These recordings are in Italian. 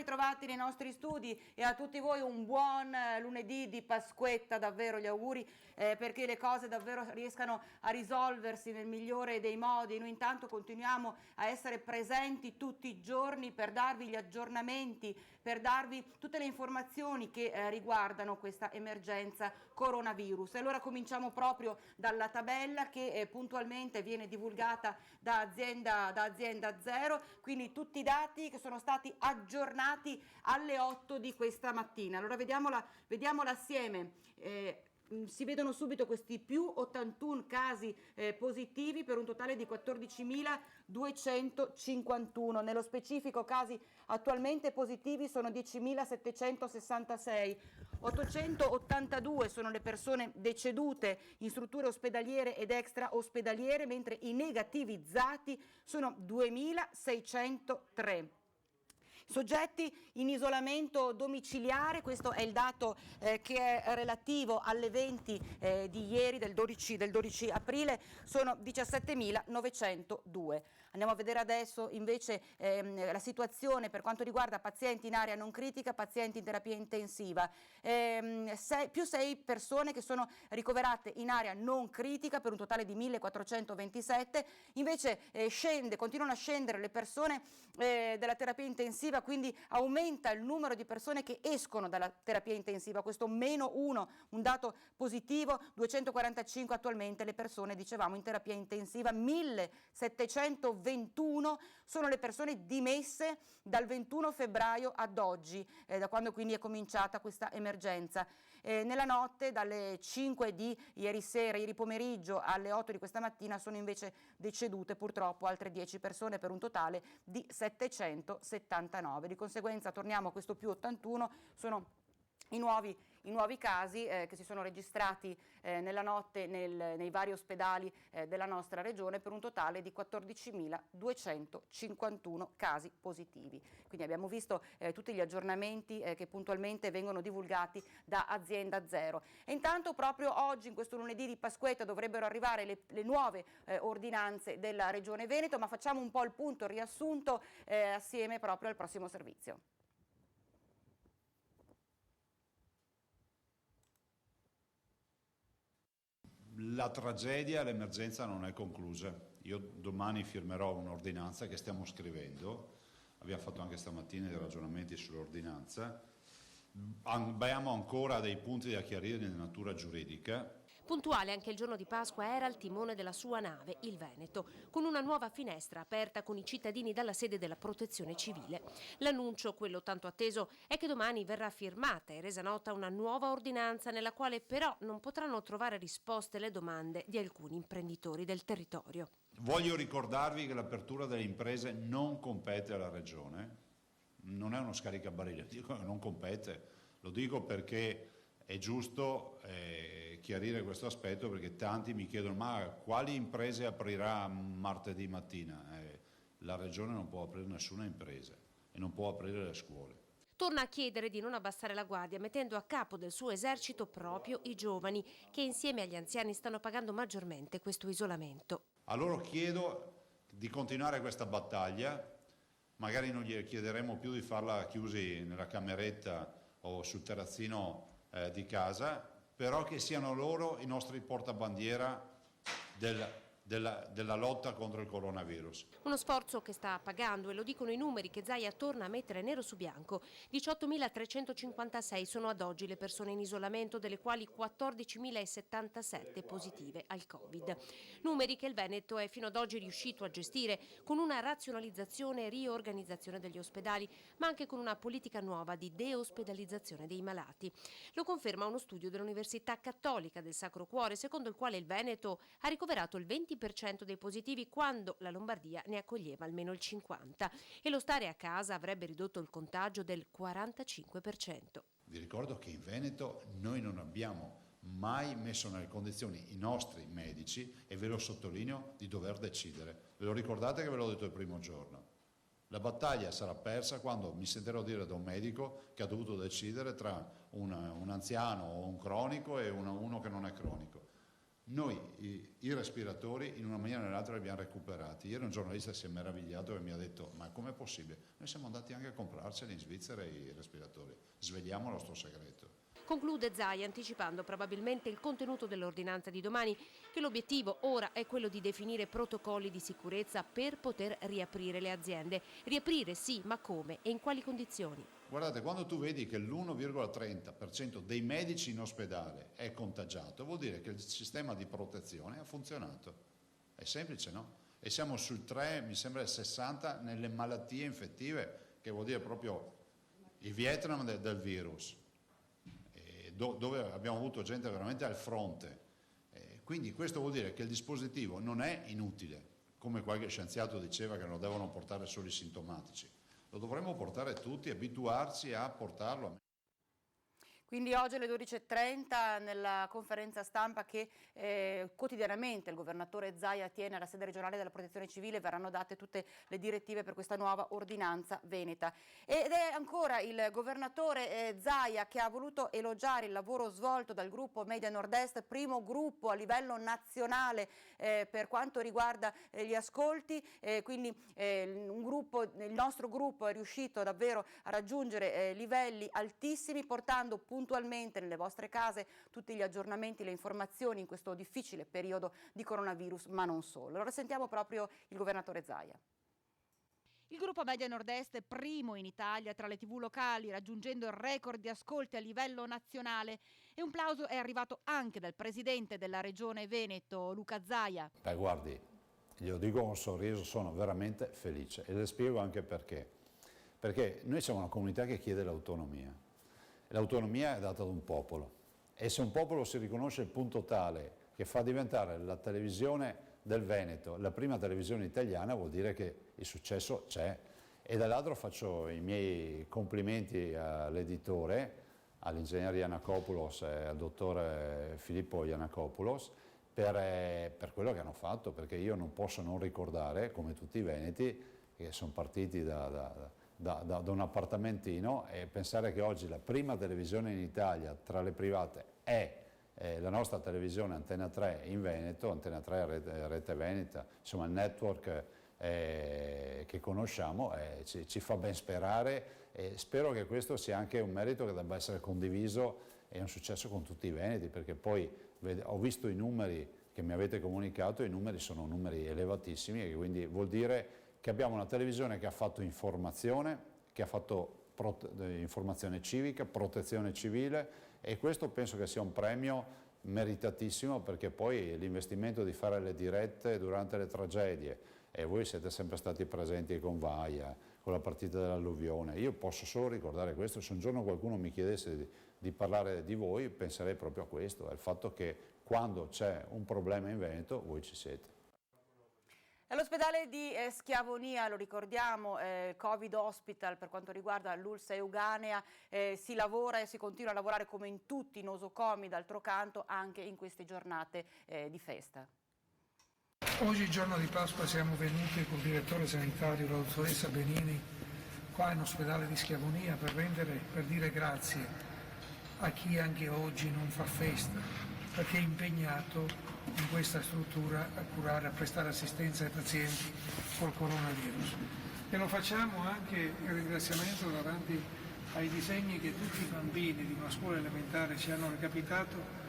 ritrovati nei nostri studi e a tutti voi un buon lunedì di Pasquetta, davvero gli auguri perché le cose davvero riescano a risolversi nel migliore dei modi. Noi intanto continuiamo a essere presenti tutti i giorni per darvi gli aggiornamenti, per darvi tutte le informazioni che riguardano questa emergenza coronavirus. E allora cominciamo proprio dalla tabella che puntualmente viene divulgata da azienda zero, quindi tutti i dati che sono stati aggiornati alle 8 di questa mattina. Allora vediamola assieme. Si vedono subito questi più 81 casi positivi per un totale di 14.251. Nello specifico casi attualmente positivi sono 10.766. 882 sono le persone decedute in strutture ospedaliere ed extra ospedaliere, mentre i negativizzati sono 2.603. Soggetti in isolamento domiciliare, questo è il dato che è relativo all'eventi di ieri del 12 aprile, sono 17.902. Andiamo a vedere adesso invece la situazione per quanto riguarda pazienti in area non critica, pazienti in terapia intensiva. Più 6 persone che sono ricoverate in area non critica per un totale di 1.427, invece continuano a scendere le persone della terapia intensiva, quindi aumenta il numero di persone che escono dalla terapia intensiva, questo -1, un dato positivo, 245 attualmente le persone, dicevamo, in terapia intensiva, 1721 sono le persone dimesse dal 21 febbraio ad oggi, da quando quindi è cominciata questa emergenza. Nella notte dalle 5 di ieri pomeriggio alle 8 di questa mattina sono invece decedute purtroppo altre 10 persone per un totale di 779. Di conseguenza torniamo a questo più 81, sono i nuovi casi che si sono registrati nella notte nei vari ospedali della nostra regione per un totale di 14.251 casi positivi. Quindi abbiamo visto tutti gli aggiornamenti che puntualmente vengono divulgati da azienda zero. E intanto proprio oggi, in questo lunedì di Pasquetta, dovrebbero arrivare le nuove ordinanze della Regione Veneto, ma facciamo un po' il punto, il riassunto assieme proprio al prossimo servizio. La tragedia, l'emergenza non è conclusa. Io domani firmerò un'ordinanza che stiamo scrivendo, abbiamo fatto anche stamattina dei ragionamenti sull'ordinanza, abbiamo ancora dei punti da chiarire di natura giuridica. Puntuale anche il giorno di Pasqua era al timone della sua nave, il Veneto, con una nuova finestra aperta con i cittadini dalla sede della Protezione Civile. L'annuncio, quello tanto atteso, è che domani verrà firmata e resa nota una nuova ordinanza nella quale però non potranno trovare risposte le domande di alcuni imprenditori del territorio. Voglio ricordarvi che l'apertura delle imprese non compete alla Regione, non è uno scaricabarile, dico che non compete, lo dico perché è giusto chiarire questo aspetto, perché tanti mi chiedono ma quali imprese aprirà martedì mattina? La Regione non può aprire nessuna impresa e non può aprire le scuole. Torna a chiedere di non abbassare la guardia, mettendo a capo del suo esercito proprio i giovani, che insieme agli anziani stanno pagando maggiormente questo isolamento. A loro chiedo di continuare questa battaglia, magari non gli chiederemo più di farla chiusi nella cameretta o sul terrazzino di casa, però che siano loro i nostri portabandiera della lotta contro il coronavirus. Uno sforzo che sta pagando, e lo dicono i numeri che Zaia torna a mettere nero su bianco. 18.356 sono ad oggi le persone in isolamento, delle quali 14.077 positive al Covid. Numeri che il Veneto è fino ad oggi riuscito a gestire con una razionalizzazione e riorganizzazione degli ospedali, ma anche con una politica nuova di deospedalizzazione dei malati. Lo conferma uno studio dell'Università Cattolica del Sacro Cuore, secondo il quale il Veneto ha ricoverato il 20% dei positivi quando la Lombardia ne accoglieva almeno il 50%, e lo stare a casa avrebbe ridotto il contagio del 45%. Vi ricordo che in Veneto noi non abbiamo mai messo nelle condizioni i nostri medici, e ve lo sottolineo, di dover decidere. Ve lo ricordate che ve l'ho detto il primo giorno? La battaglia sarà persa quando mi sentirò dire da un medico che ha dovuto decidere tra un anziano o un cronico e uno che non è cronico. Noi i respiratori in una maniera o nell'altra li abbiamo recuperati. Ieri un giornalista si è meravigliato e mi ha detto: ma com'è possibile? Noi siamo andati anche a comprarceli in Svizzera i respiratori, svegliamo il nostro segreto. Conclude Zaia anticipando probabilmente il contenuto dell'ordinanza di domani, che l'obiettivo ora è quello di definire protocolli di sicurezza per poter riaprire le aziende. Riaprire sì, ma come e in quali condizioni? Guardate, quando tu vedi che l'1,30% dei medici in ospedale è contagiato, vuol dire che il sistema di protezione ha funzionato. È semplice, no? E siamo sul 3, mi sembra il 60 nelle malattie infettive, che vuol dire proprio il Vietnam del virus, dove abbiamo avuto gente veramente al fronte. Quindi questo vuol dire che il dispositivo non è inutile, come qualche scienziato diceva che non lo devono portare solo i sintomatici. Lo dovremmo portare tutti, abituarci a portarlo. Quindi oggi alle 12.30 nella conferenza stampa che quotidianamente il governatore Zaia tiene alla sede regionale della Protezione Civile verranno date tutte le direttive per questa nuova ordinanza veneta. Ed è ancora il governatore Zaia che ha voluto elogiare il lavoro svolto dal gruppo Media Nord-Est, primo gruppo a livello nazionale per quanto riguarda gli ascolti, quindi il nostro gruppo è riuscito davvero a raggiungere livelli altissimi, portando puntualmente nelle vostre case tutti gli aggiornamenti, le informazioni in questo difficile periodo di coronavirus, ma non solo. Allora sentiamo proprio il governatore Zaia. Il gruppo Media Nord-Est è primo in Italia tra le TV locali, raggiungendo il record di ascolti a livello nazionale, e un plauso è arrivato anche dal presidente della regione Veneto, Luca Zaia. Beh, guardi, glielo dico con un sorriso, sono veramente felice e le spiego anche perché. Perché noi siamo una comunità che chiede l'autonomia. L'autonomia è data da un popolo e se un popolo si riconosce il punto tale che fa diventare la televisione del Veneto la prima televisione italiana, vuol dire che il successo c'è. E dall'altro faccio i miei complimenti all'editore, all'ingegnere Iannakopoulos e al dottore Filippo Iannakopoulos per quello che hanno fatto, perché io non posso non ricordare, come tutti i veneti, che sono partiti da un appartamentino, e pensare che oggi la prima televisione in Italia tra le private è la nostra televisione Antena 3 in Veneto, Antena 3 Rete Veneta, insomma il network che conosciamo, ci fa ben sperare, e spero che questo sia anche un merito che debba essere condiviso e un successo con tutti i veneti, perché poi ho visto i numeri che mi avete comunicato, i numeri sono numeri elevatissimi, e quindi vuol dire che abbiamo una televisione che ha fatto informazione, che ha fatto informazione civica, protezione civile, e questo penso che sia un premio meritatissimo, perché poi l'investimento di fare le dirette durante le tragedie, e voi siete sempre stati presenti con Vaia, con la partita dell'alluvione, io posso solo ricordare questo. Se un giorno qualcuno mi chiedesse di parlare di voi, penserei proprio a questo, al fatto che quando c'è un problema in Veneto voi ci siete. All'ospedale di Schiavonia, lo ricordiamo, Covid Hospital per quanto riguarda l'ULSS Euganea, si lavora e si continua a lavorare come in tutti i nosocomi, d'altro canto anche in queste giornate di festa. Oggi, giorno di Pasqua, siamo venuti col direttore sanitario, la dottoressa Benini, qua in ospedale di Schiavonia per dire grazie a chi anche oggi non fa festa, perché è impegnato in questa struttura a curare, a prestare assistenza ai pazienti col coronavirus. E lo facciamo anche in ringraziamento davanti ai disegni che tutti i bambini di una scuola elementare ci hanno recapitato,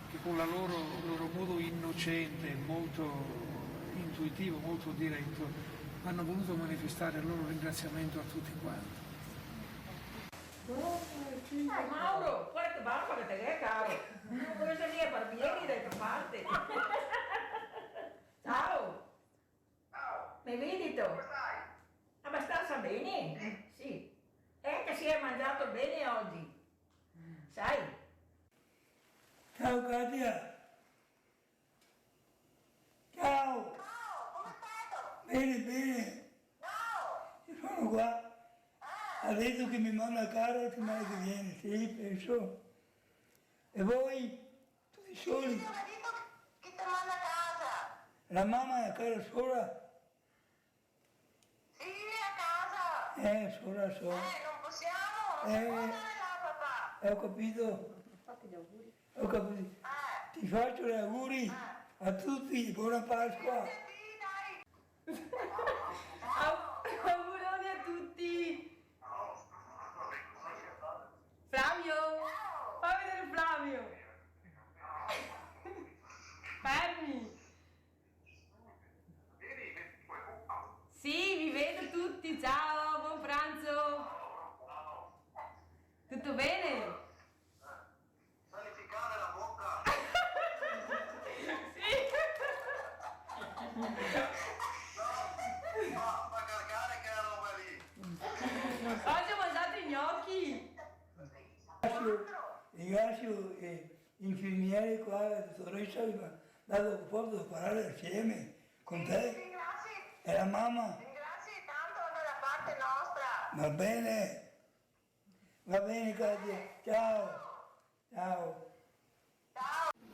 che con il loro modo innocente, molto intuitivo, molto diretto, hanno voluto manifestare il loro ringraziamento a tutti quanti. Mauro, guarda che barba che te è caro. Non vuoi salire per piedi da parte. Ciao. Ciao. Mi vedi tu? Come stai? Abbastanza bene? Sì. È che si è mangiato bene oggi. Sai? Ciao Katia. Ciao. Ciao, come stai? Bene, bene. Ciao. Io sono qua. Ha detto che mi manda caro la settimana che viene, sì, penso. E voi? Tutti soli? Io ho detto che ti manda a casa. La mamma è a casa sola? Sì, a casa. Sola, sola. Non possiamo, non si può andare là, papà. Ho capito. Fatti gli auguri. Ho capito. ti faccio gli auguri a tutti, buona Pasqua. Auguroni a tutti! Flavio! Fammi vedere Flavio! Fermi! Sì, vi vedo tutti, ciao, buon pranzo! Tutto bene? Sanificare la bocca! Sì! Fa cagare che roba lì! Oggi ho mangiato i gnocchi! Ringrazio gli infermieri qua, la dottoressa mi ha dato posso parlare assieme con te e la mamma. Ringrazio tanto da parte nostra! Va bene Claudia, ciao.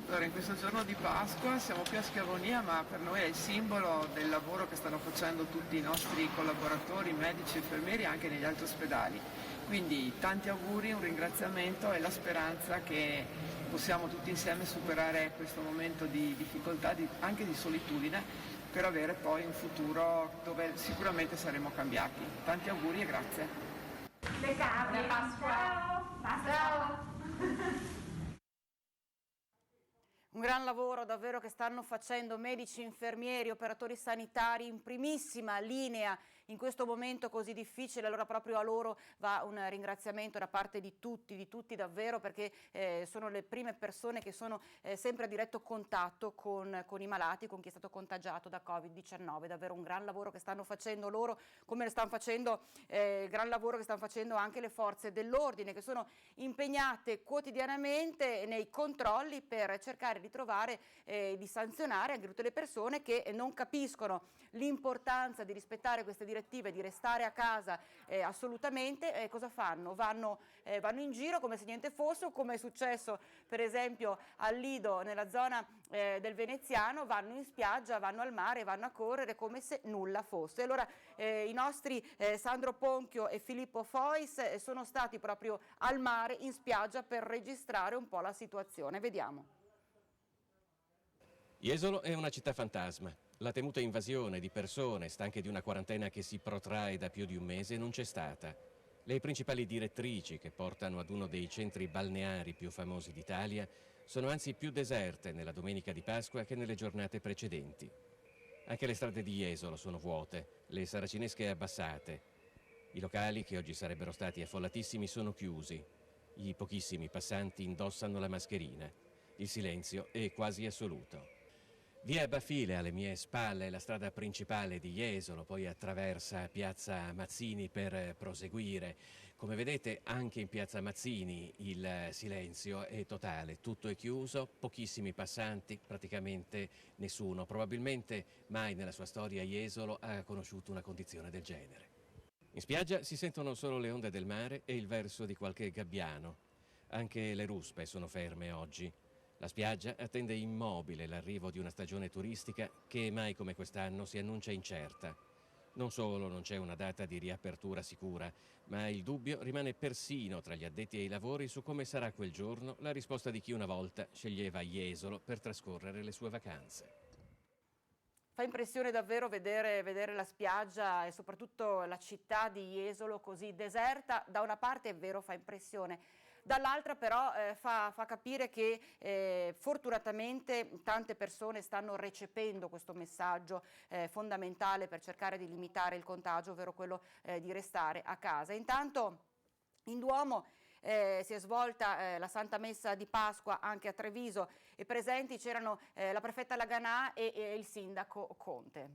Allora, in questo giorno di Pasqua siamo qui a Schiavonia, ma per noi è il simbolo del lavoro che stanno facendo tutti i nostri collaboratori, medici e infermieri anche negli altri ospedali. Quindi tanti auguri, un ringraziamento e la speranza che possiamo tutti insieme superare questo momento di difficoltà, anche di solitudine, per avere poi un futuro dove sicuramente saremo cambiati. Tanti auguri e grazie. Le capre, Pasqua. Ciao. Un gran lavoro davvero che stanno facendo medici, infermieri, operatori sanitari in primissima linea in questo momento così difficile. Allora proprio a loro va un ringraziamento da parte di tutti davvero, perché sono le prime persone che sono sempre a diretto contatto con i malati, con chi è stato contagiato da Covid-19. Davvero un gran lavoro che stanno facendo loro, come le stanno facendo gran lavoro che stanno facendo anche le forze dell'ordine, che sono impegnate quotidianamente nei controlli per cercare di trovare di sanzionare anche tutte le persone che non capiscono l'importanza di rispettare queste direttive, di restare a casa assolutamente. Cosa fanno? Vanno in giro come se niente fosse, o come è successo per esempio al Lido nella zona del Veneziano, vanno in spiaggia, vanno al mare, vanno a correre come se nulla fosse. Allora i nostri Sandro Ponchio e Filippo Fois sono stati proprio al mare, in spiaggia, per registrare un po' la situazione. Vediamo. Jesolo è una città fantasma. La temuta invasione di persone stanche di una quarantena che si protrae da più di un mese non c'è stata. Le principali direttrici che portano ad uno dei centri balneari più famosi d'Italia sono anzi più deserte nella domenica di Pasqua che nelle giornate precedenti. Anche le strade di Jesolo sono vuote, le saracinesche abbassate. I locali, che oggi sarebbero stati affollatissimi, sono chiusi. I pochissimi passanti indossano la mascherina. Il silenzio è quasi assoluto. Via Baffile alle mie spalle, la strada principale di Jesolo, poi attraversa piazza Mazzini per proseguire. Come vedete anche in piazza Mazzini il silenzio è totale, tutto è chiuso, pochissimi passanti, praticamente nessuno. Probabilmente mai nella sua storia Jesolo ha conosciuto una condizione del genere. In spiaggia si sentono solo le onde del mare e il verso di qualche gabbiano. Anche le ruspe sono ferme oggi. La spiaggia attende immobile l'arrivo di una stagione turistica che mai come quest'anno si annuncia incerta. Non solo non c'è una data di riapertura sicura, ma il dubbio rimane persino tra gli addetti ai lavori su come sarà quel giorno la risposta di chi una volta sceglieva Jesolo per trascorrere le sue vacanze. Fa impressione davvero vedere la spiaggia e soprattutto la città di Jesolo così deserta. Da una parte è vero, fa impressione. Dall'altra però fa capire che fortunatamente tante persone stanno recependo questo messaggio fondamentale per cercare di limitare il contagio, ovvero quello di restare a casa. Intanto in Duomo si è svolta la Santa Messa di Pasqua anche a Treviso, e presenti c'erano la prefetta Laganà e il sindaco Conte.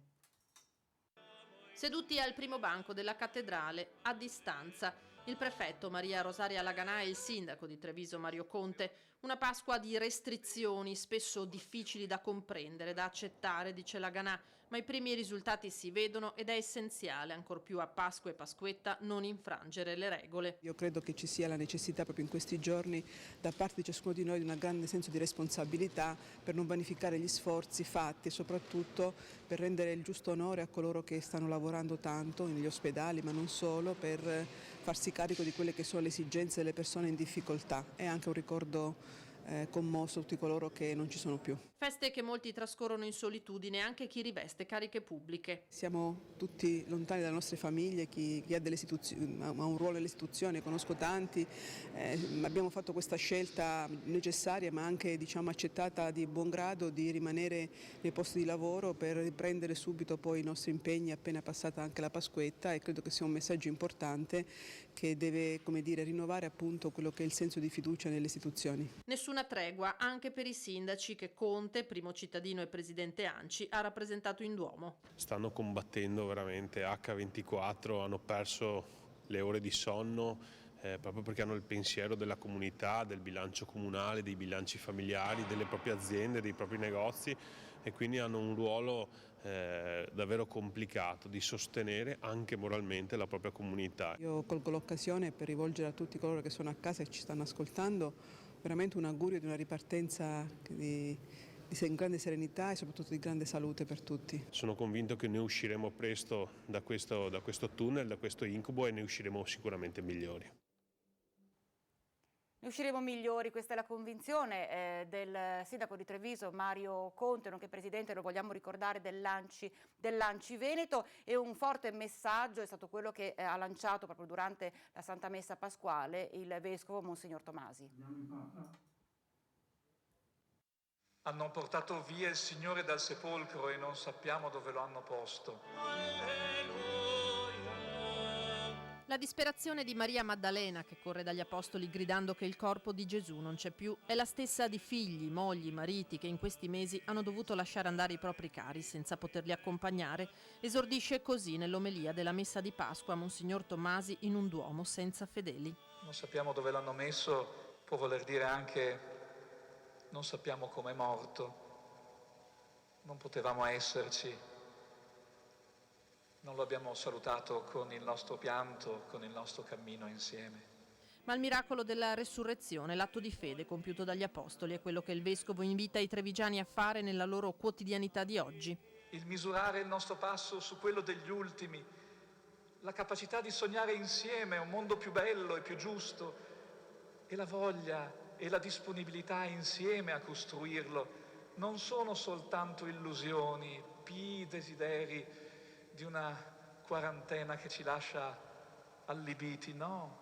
Seduti al primo banco della cattedrale, a distanza, il prefetto Maria Rosaria Laganà e il sindaco di Treviso Mario Conte. Una Pasqua di restrizioni, spesso difficili da comprendere, da accettare, dice Laganà, ma i primi risultati si vedono ed è essenziale, ancor più a Pasqua e Pasquetta, non infrangere le regole. Io credo che ci sia la necessità proprio in questi giorni da parte di ciascuno di noi di un grande senso di responsabilità per non vanificare gli sforzi fatti e soprattutto per rendere il giusto onore a coloro che stanno lavorando tanto negli ospedali, ma non solo, per farsi carico di quelle che sono le esigenze delle persone in difficoltà. È anche un ricordo commosso tutti coloro che non ci sono più. Feste che molti trascorrono in solitudine, anche chi riveste cariche pubbliche. Siamo tutti lontani dalle nostre famiglie, chi ha un ruolo nelle istituzioni, conosco tanti, abbiamo fatto questa scelta necessaria ma anche accettata di buon grado di rimanere nei posti di lavoro per riprendere subito poi i nostri impegni appena passata anche la Pasquetta, e credo che sia un messaggio importante che deve rinnovare appunto quello che è il senso di fiducia nelle istituzioni. Nessuna tregua anche per i sindaci che Conte, primo cittadino e presidente ANCI, ha rappresentato in Duomo. Stanno combattendo veramente H24, hanno perso le ore di sonno proprio perché hanno il pensiero della comunità, del bilancio comunale, dei bilanci familiari, delle proprie aziende, dei propri negozi, e quindi hanno un ruolo davvero complicato di sostenere anche moralmente la propria comunità. Io colgo l'occasione per rivolgere a tutti coloro che sono a casa e ci stanno ascoltando veramente un augurio di una ripartenza di grande serenità e soprattutto di grande salute per tutti. Sono convinto che ne usciremo presto da questo tunnel, da questo incubo, e ne usciremo sicuramente migliori. Ne usciremo migliori, questa è la convinzione del sindaco di Treviso Mario Conte, nonché presidente, lo vogliamo ricordare, dell'ANCI Veneto, e un forte messaggio è stato quello che ha lanciato proprio durante la Santa Messa Pasquale il vescovo Monsignor Tomasi. Hanno portato via il Signore dal sepolcro e non sappiamo dove lo hanno posto. La disperazione di Maria Maddalena, che corre dagli apostoli gridando che il corpo di Gesù non c'è più, è la stessa di figli, mogli, mariti che in questi mesi hanno dovuto lasciare andare i propri cari senza poterli accompagnare. Esordisce così nell'omelia della Messa di Pasqua Monsignor Tomasi in un Duomo senza fedeli. Non sappiamo dove l'hanno messo, può voler dire anche non sappiamo com'è morto, non potevamo esserci. Non lo abbiamo salutato con il nostro pianto, con il nostro cammino insieme. Ma il miracolo della resurrezione, l'atto di fede compiuto dagli apostoli, è quello che il vescovo invita i trevigiani a fare nella loro quotidianità di oggi. Il misurare il nostro passo su quello degli ultimi, la capacità di sognare insieme un mondo più bello e più giusto, e la voglia e la disponibilità insieme a costruirlo, non sono soltanto illusioni, pii desideri di una quarantena che ci lascia allibiti, no.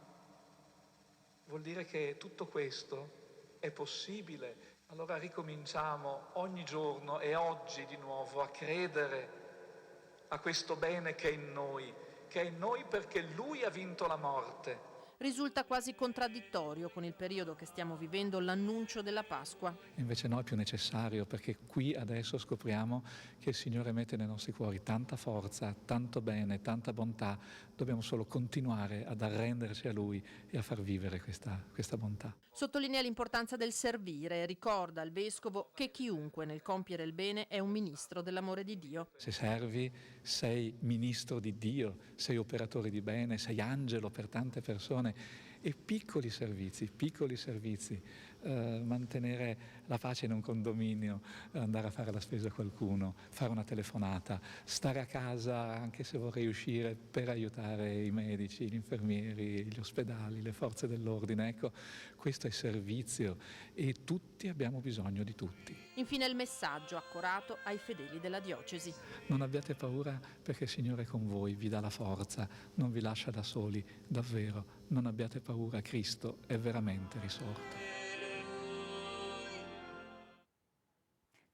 Vuol dire che tutto questo è possibile. Allora ricominciamo ogni giorno e oggi di nuovo a credere a questo bene che è in noi perché Lui ha vinto la morte. Risulta quasi contraddittorio con il periodo che stiamo vivendo l'annuncio della Pasqua. Invece no, è più necessario, perché qui adesso scopriamo che il Signore mette nei nostri cuori tanta forza, tanto bene, tanta bontà. Dobbiamo solo continuare ad arrenderci a Lui e a far vivere questa bontà. Sottolinea l'importanza del servire, ricorda il vescovo che chiunque nel compiere il bene è un ministro dell'amore di Dio. Se servi, sei ministro di Dio, sei operatore di bene, sei angelo per tante persone. E piccoli servizi, mantenere la pace in un condominio, andare a fare la spesa a qualcuno, fare una telefonata, stare a casa anche se vorrei uscire per aiutare i medici, gli infermieri, gli ospedali, le forze dell'ordine. Ecco, questo è servizio e tutti abbiamo bisogno di tutti. Infine il messaggio accorato ai fedeli della diocesi. Non abbiate paura perché il Signore è con voi, vi dà la forza, non vi lascia da soli, davvero. Non abbiate paura, Cristo è veramente risorto.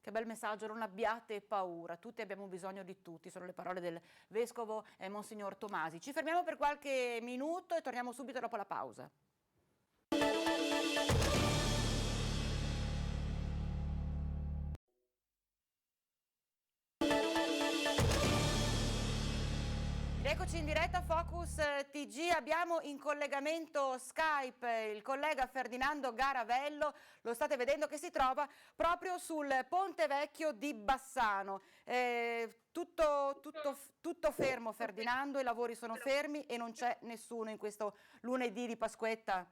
Che bel messaggio, non abbiate paura, tutti abbiamo bisogno di tutti, sono le parole del vescovo Monsignor Tomasi. Ci fermiamo per qualche minuto e torniamo subito dopo la pausa. Eccoci in diretta Focus TG, abbiamo in collegamento Skype il collega Ferdinando Garavello, lo state vedendo che si trova proprio sul Ponte Vecchio di Bassano. Tutto fermo Ferdinando, i lavori sono fermi e non c'è nessuno in questo lunedì di Pasquetta.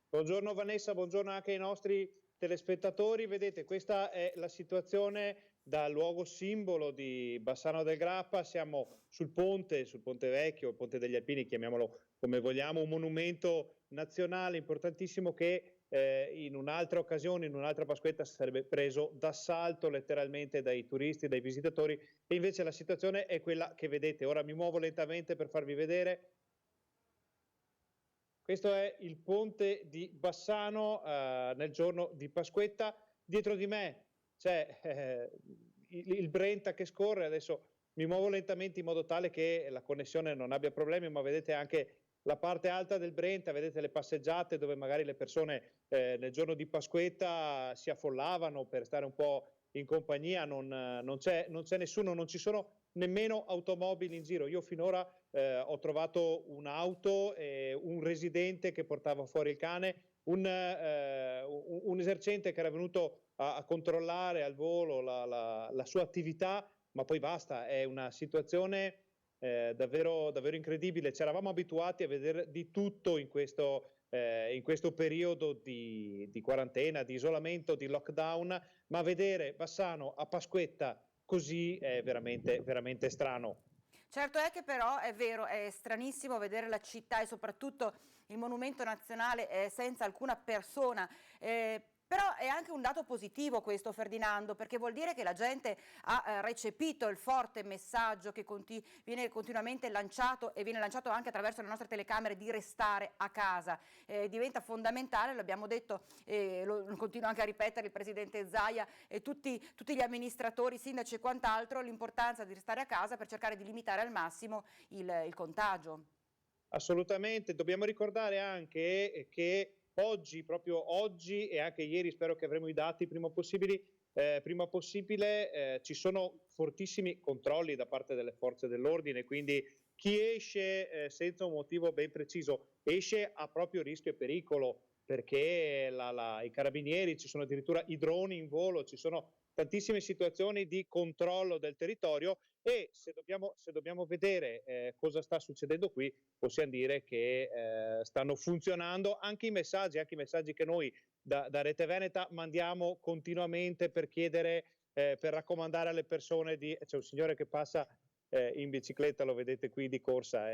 Buongiorno Vanessa, buongiorno anche ai nostri telespettatori. Vedete, questa è la situazione da luogo simbolo di Bassano del Grappa, siamo sul ponte vecchio, il ponte degli Alpini, chiamiamolo come vogliamo, un monumento nazionale importantissimo che in un'altra occasione, in un'altra Pasquetta sarebbe preso d'assalto letteralmente dai turisti, dai visitatori, e invece la situazione è quella che vedete. Ora mi muovo lentamente per farvi vedere. Questo è il ponte di Bassano nel giorno di Pasquetta. Dietro di me c'è il Brenta che scorre. Adesso mi muovo lentamente in modo tale che la connessione non abbia problemi, ma vedete anche la parte alta del Brenta, vedete le passeggiate dove magari le persone nel giorno di Pasquetta si affollavano per stare un po' in compagnia, non c'è nessuno, non ci sono nemmeno automobili in giro. Io finora ho trovato un'auto, un residente che portava fuori il cane, un esercente che era venuto a controllare al volo la sua attività, ma poi basta. È una situazione davvero incredibile. Ci eravamo abituati a vedere di tutto in questo periodo di quarantena, di isolamento, di lockdown, ma vedere Bassano a Pasquetta così è veramente strano. Certo è che però è vero, è stranissimo vedere la città e soprattutto il monumento nazionale senza alcuna persona. Però è anche un dato positivo questo, Ferdinando, perché vuol dire che la gente ha recepito il forte messaggio che viene continuamente lanciato e viene lanciato anche attraverso le nostre telecamere di restare a casa. Diventa fondamentale, l'abbiamo detto, lo continua anche a ripetere il Presidente Zaia e tutti gli amministratori, sindaci e quant'altro, l'importanza di restare a casa per cercare di limitare al massimo il contagio. Assolutamente, dobbiamo ricordare anche che proprio oggi e anche ieri, spero che avremo i dati prima possibile, ci sono fortissimi controlli da parte delle forze dell'ordine, quindi chi esce senza un motivo ben preciso esce a proprio rischio e pericolo, perché i carabinieri, ci sono addirittura i droni in volo, ci sono tantissime situazioni di controllo del territorio, e se dobbiamo vedere cosa sta succedendo qui, possiamo dire che stanno funzionando anche i messaggi che noi da Rete Veneta mandiamo continuamente per chiedere, per raccomandare alle persone c'è un signore che passa in bicicletta, lo vedete qui di corsa,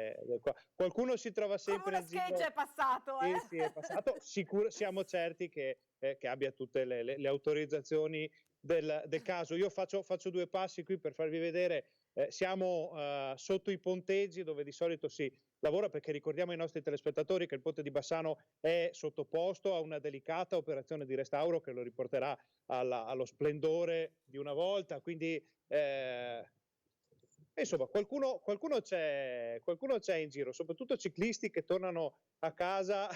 qualcuno si trova sempre in giro. È passato, Sì, è passato. Siamo certi che abbia tutte le autorizzazioni del caso. Io faccio due passi qui per farvi vedere. Siamo sotto i ponteggi dove di solito si lavora, perché ricordiamo ai nostri telespettatori che il ponte di Bassano è sottoposto a una delicata operazione di restauro che lo riporterà allo splendore di una volta, quindi insomma qualcuno c'è in giro, soprattutto ciclisti che tornano a casa.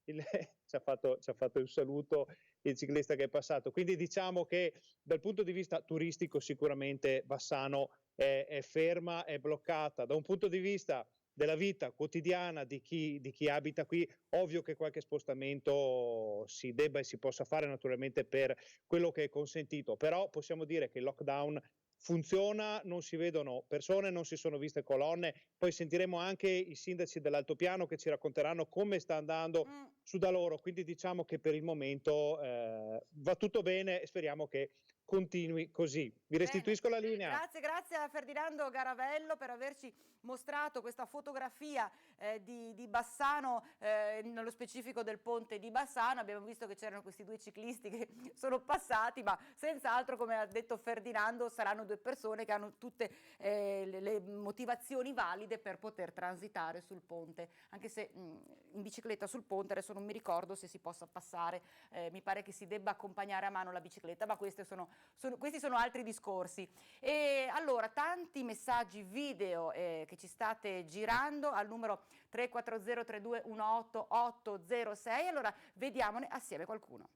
Ci ha fatto un saluto il ciclista che è passato, quindi diciamo che dal punto di vista turistico sicuramente Bassano è ferma, è bloccata. Da un punto di vista della vita quotidiana di chi abita qui, ovvio che qualche spostamento si debba e si possa fare naturalmente per quello che è consentito, però possiamo dire che il lockdown funziona, non si vedono persone, non si sono viste colonne. Poi sentiremo anche i sindaci dell'altopiano che ci racconteranno come sta andando su da loro, quindi diciamo che per il momento va tutto bene e speriamo che continui così. Vi restituisco la linea. Grazie a Ferdinando Garavello per averci mostrato questa fotografia di Bassano, nello specifico del ponte di Bassano. Abbiamo visto che c'erano questi due ciclisti che sono passati, ma senz'altro, come ha detto Ferdinando, saranno due persone che hanno tutte le motivazioni valide per poter transitare sul ponte, anche se in bicicletta sul ponte adesso non mi ricordo se si possa passare, mi pare che si debba accompagnare a mano la bicicletta, ma questi sono altri discorsi. E allora, tanti messaggi video che ci state girando al numero 340 32 18 806, allora vediamone assieme qualcuno.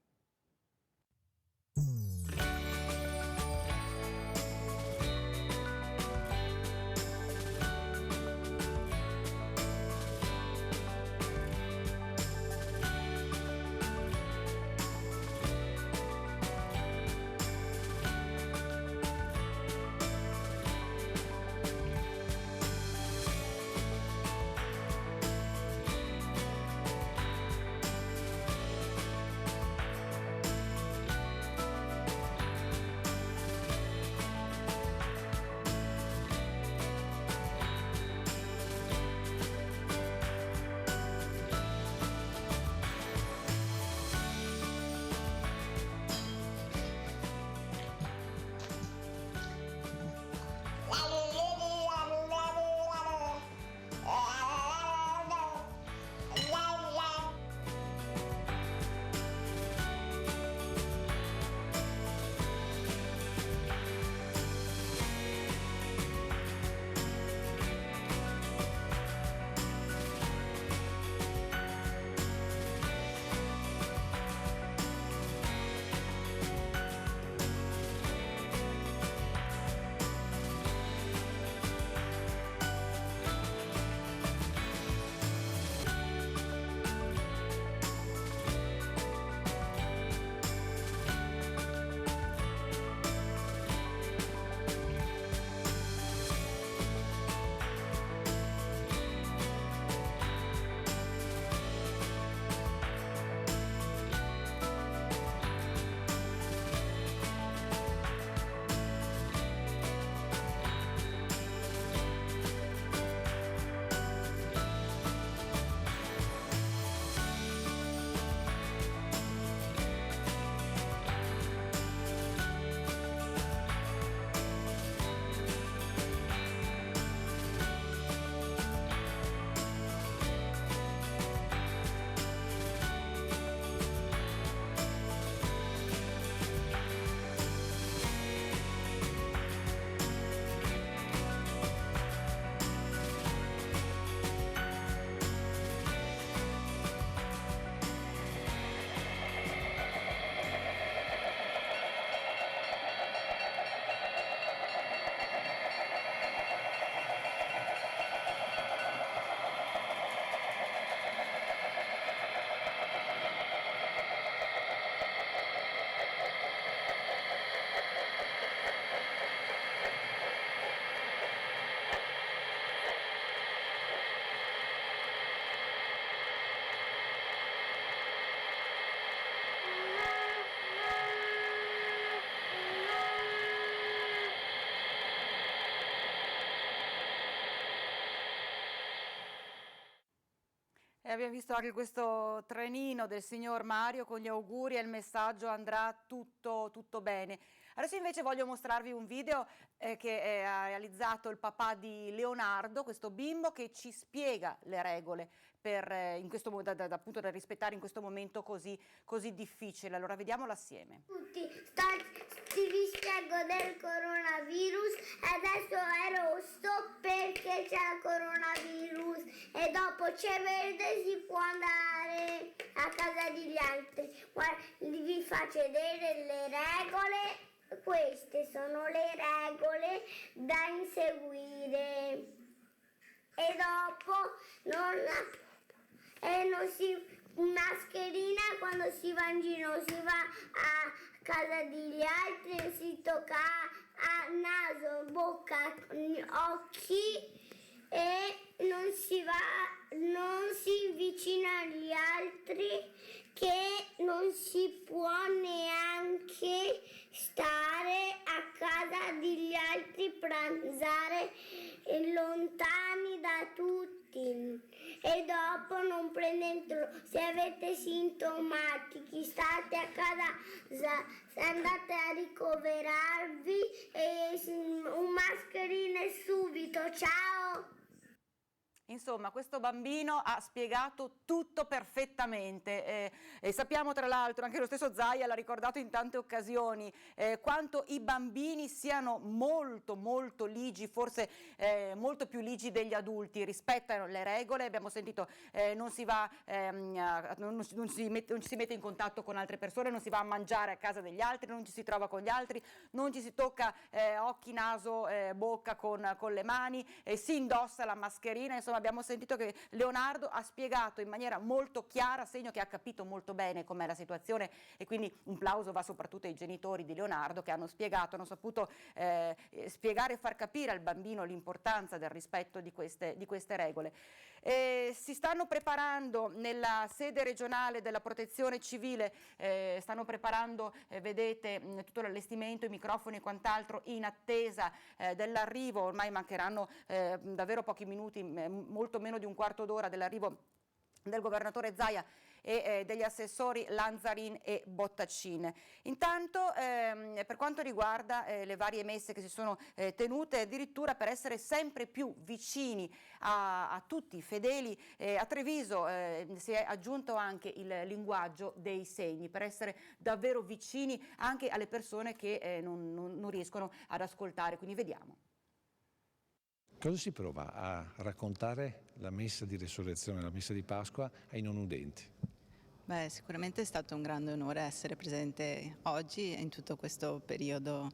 abbiamo visto anche questo trenino del signor Mario con gli auguri e il messaggio andrà tutto bene. Adesso invece voglio mostrarvi un video che ha realizzato il papà di Leonardo, questo bimbo che ci spiega le regole in questo, appunto da rispettare in questo momento così difficile. Allora vediamolo assieme. Ti rispiego del coronavirus, adesso è rosso perché c'è il coronavirus e dopo c'è verde, si può andare a casa degli altri. Guarda, vi faccio vedere le regole, queste sono le regole da inseguire e dopo non si mascherina quando si va in giro, si va a casa degli altri, non si tocca a naso, bocca, occhi e non si avvicina agli altri, che non si può neanche stare a casa degli altri, pranzare lontani da tutti. E dopo non prendetelo, se avete sintomatici state a casa, andate a ricoverarvi e un mascherina subito, ciao! Insomma, questo bambino ha spiegato tutto perfettamente e sappiamo tra l'altro, anche lo stesso Zaia l'ha ricordato in tante occasioni, quanto i bambini siano molto ligi, forse molto più ligi degli adulti, rispettano le regole, abbiamo sentito non si mette in contatto con altre persone, non si va a mangiare a casa degli altri, non ci si trova con gli altri, non ci si tocca occhi, naso, bocca con le mani, si indossa la mascherina, insomma abbiamo sentito che Leonardo ha spiegato in maniera molto chiara, segno che ha capito molto bene com'è la situazione e quindi un plauso va soprattutto ai genitori di Leonardo che hanno saputo spiegare e far capire al bambino l'importanza del rispetto di queste regole. Si stanno preparando nella sede regionale della Protezione Civile, stanno preparando, vedete, tutto l'allestimento, i microfoni e quant'altro in attesa dell'arrivo, ormai mancheranno davvero pochi minuti, molto meno di un quarto d'ora dell'arrivo del governatore Zaia e degli assessori Lanzarin e Bottacin. Intanto per quanto riguarda le varie messe che si sono tenute, addirittura per essere sempre più vicini a tutti i fedeli, a Treviso si è aggiunto anche il linguaggio dei segni per essere davvero vicini anche alle persone che non riescono ad ascoltare, quindi vediamo. Cosa si prova a raccontare la messa di Resurrezione, la messa di Pasqua ai non udenti? Beh, sicuramente è stato un grande onore essere presente oggi e in tutto questo periodo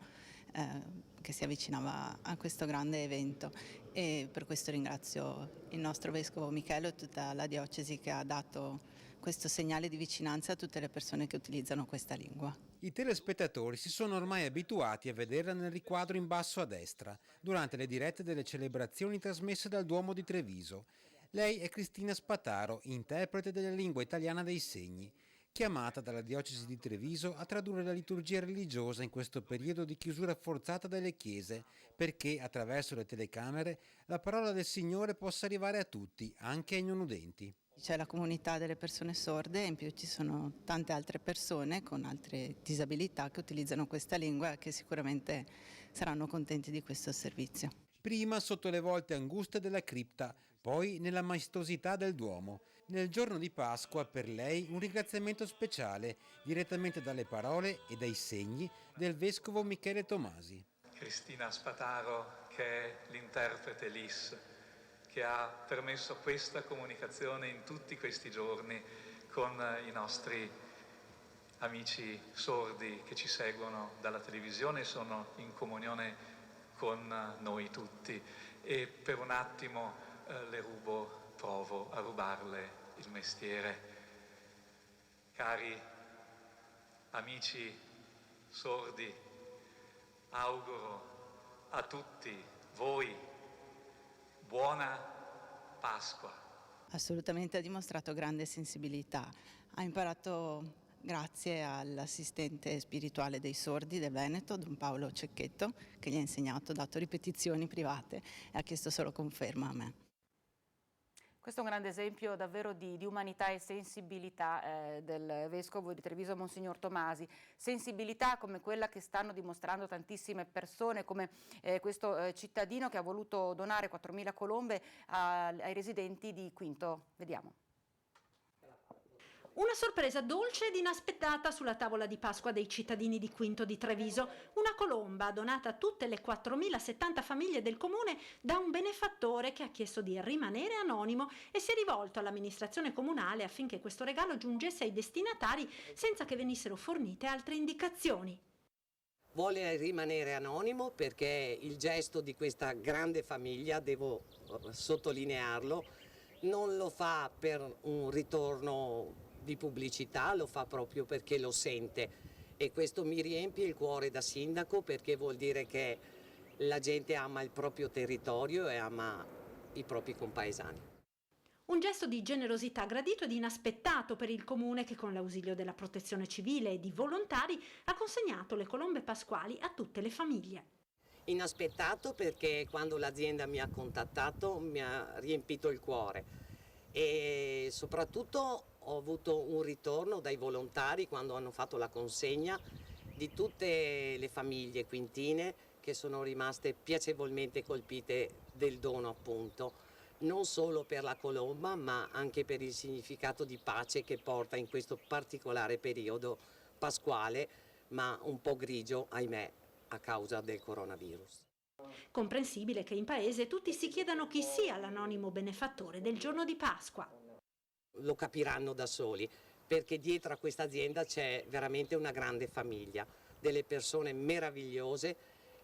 che si avvicinava a questo grande evento e per questo ringrazio il nostro Vescovo Michele e tutta la diocesi che ha dato questo segnale di vicinanza a tutte le persone che utilizzano questa lingua. I telespettatori si sono ormai abituati a vederla nel riquadro in basso a destra, durante le dirette delle celebrazioni trasmesse dal Duomo di Treviso. Lei è Cristina Spataro, interprete della lingua italiana dei segni, chiamata dalla diocesi di Treviso a tradurre la liturgia religiosa in questo periodo di chiusura forzata delle chiese, perché attraverso le telecamere la parola del Signore possa arrivare a tutti, anche ai non udenti. C'è la comunità delle persone sorde e in più ci sono tante altre persone con altre disabilità che utilizzano questa lingua e che sicuramente saranno contenti di questo servizio. Prima sotto le volte anguste della cripta, poi nella maestosità del Duomo. Nel giorno di Pasqua per lei un ringraziamento speciale direttamente dalle parole e dai segni del Vescovo Michele Tomasi. Cristina Spataro, che è l'interprete LIS, che ha permesso questa comunicazione in tutti questi giorni con i nostri amici sordi che ci seguono dalla televisione e sono in comunione con noi tutti. E per un attimo provo a rubarle il mestiere. Cari amici sordi, auguro a tutti voi buona Pasqua. Assolutamente ha dimostrato grande sensibilità. Ha imparato grazie all'assistente spirituale dei sordi del Veneto, Don Paolo Cecchetto, che gli ha insegnato, ha dato ripetizioni private e ha chiesto solo conferma a me. Questo è un grande esempio davvero di umanità e sensibilità del Vescovo di Treviso, Monsignor Tomasi. Sensibilità come quella che stanno dimostrando tantissime persone, come questo cittadino che ha voluto donare 4.000 colombe ai residenti di Quinto. Vediamo. Una sorpresa dolce ed inaspettata sulla tavola di Pasqua dei cittadini di Quinto di Treviso. Una colomba donata a tutte le 4.070 famiglie del comune da un benefattore che ha chiesto di rimanere anonimo e si è rivolto all'amministrazione comunale affinché questo regalo giungesse ai destinatari senza che venissero fornite altre indicazioni. Vuole rimanere anonimo perché il gesto di questa grande famiglia, devo sottolinearlo, non lo fa per un ritorno di pubblicità, lo fa proprio perché lo sente, e questo mi riempie il cuore da sindaco, perché vuol dire che la gente ama il proprio territorio e ama i propri compaesani. Un gesto di generosità gradito ed inaspettato per il comune che con l'ausilio della protezione civile e di volontari ha consegnato le colombe pasquali a tutte le famiglie. Inaspettato perché quando l'azienda mi ha contattato mi ha riempito il cuore, e soprattutto ho avuto un ritorno dai volontari quando hanno fatto la consegna di tutte le famiglie quintine che sono rimaste piacevolmente colpite del dono, appunto, non solo per la colomba ma anche per il significato di pace che porta in questo particolare periodo pasquale, ma un po' grigio, ahimè, a causa del coronavirus. Comprensibile che in paese tutti si chiedano chi sia l'anonimo benefattore del giorno di Pasqua. Lo capiranno da soli, perché dietro a questa azienda c'è veramente una grande famiglia, delle persone meravigliose,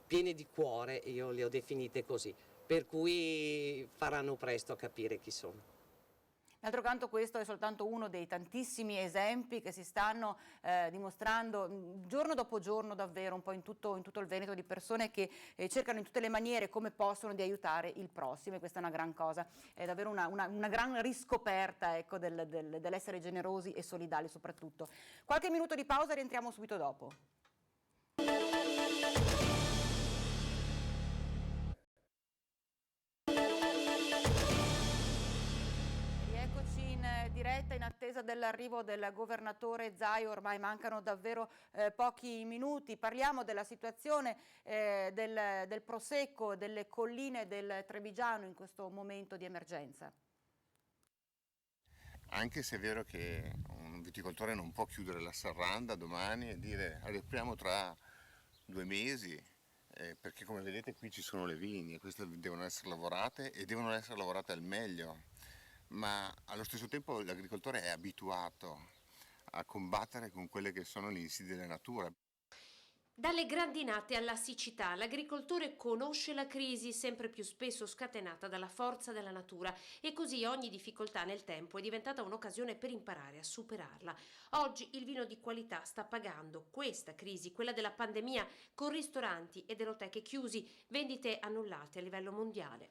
piene di cuore, io le ho definite così, per cui faranno presto a capire chi sono. D'altro canto questo è soltanto uno dei tantissimi esempi che si stanno dimostrando giorno dopo giorno davvero un po' in tutto il Veneto, di persone che cercano in tutte le maniere come possono di aiutare il prossimo, e questa è una gran cosa, è davvero una gran riscoperta, ecco, dell'essere generosi e solidali soprattutto. Qualche minuto di pausa, rientriamo subito dopo. Diretta in attesa dell'arrivo del governatore Zaia, ormai mancano davvero pochi minuti. Parliamo della situazione del Prosecco, delle colline del Trevigiano in questo momento di emergenza. Anche se è vero che un viticoltore non può chiudere la serranda domani e dire riapriamo tra 2 mesi, perché come vedete qui ci sono le vigne e queste devono essere lavorate e devono essere lavorate al meglio. Ma allo stesso tempo l'agricoltore è abituato a combattere con quelle che sono le insidie della natura. Dalle grandinate alla siccità, l'agricoltore conosce la crisi sempre più spesso scatenata dalla forza della natura, e così ogni difficoltà nel tempo è diventata un'occasione per imparare a superarla. Oggi il vino di qualità sta pagando questa crisi, quella della pandemia, con ristoranti ed enoteche chiusi, vendite annullate a livello mondiale.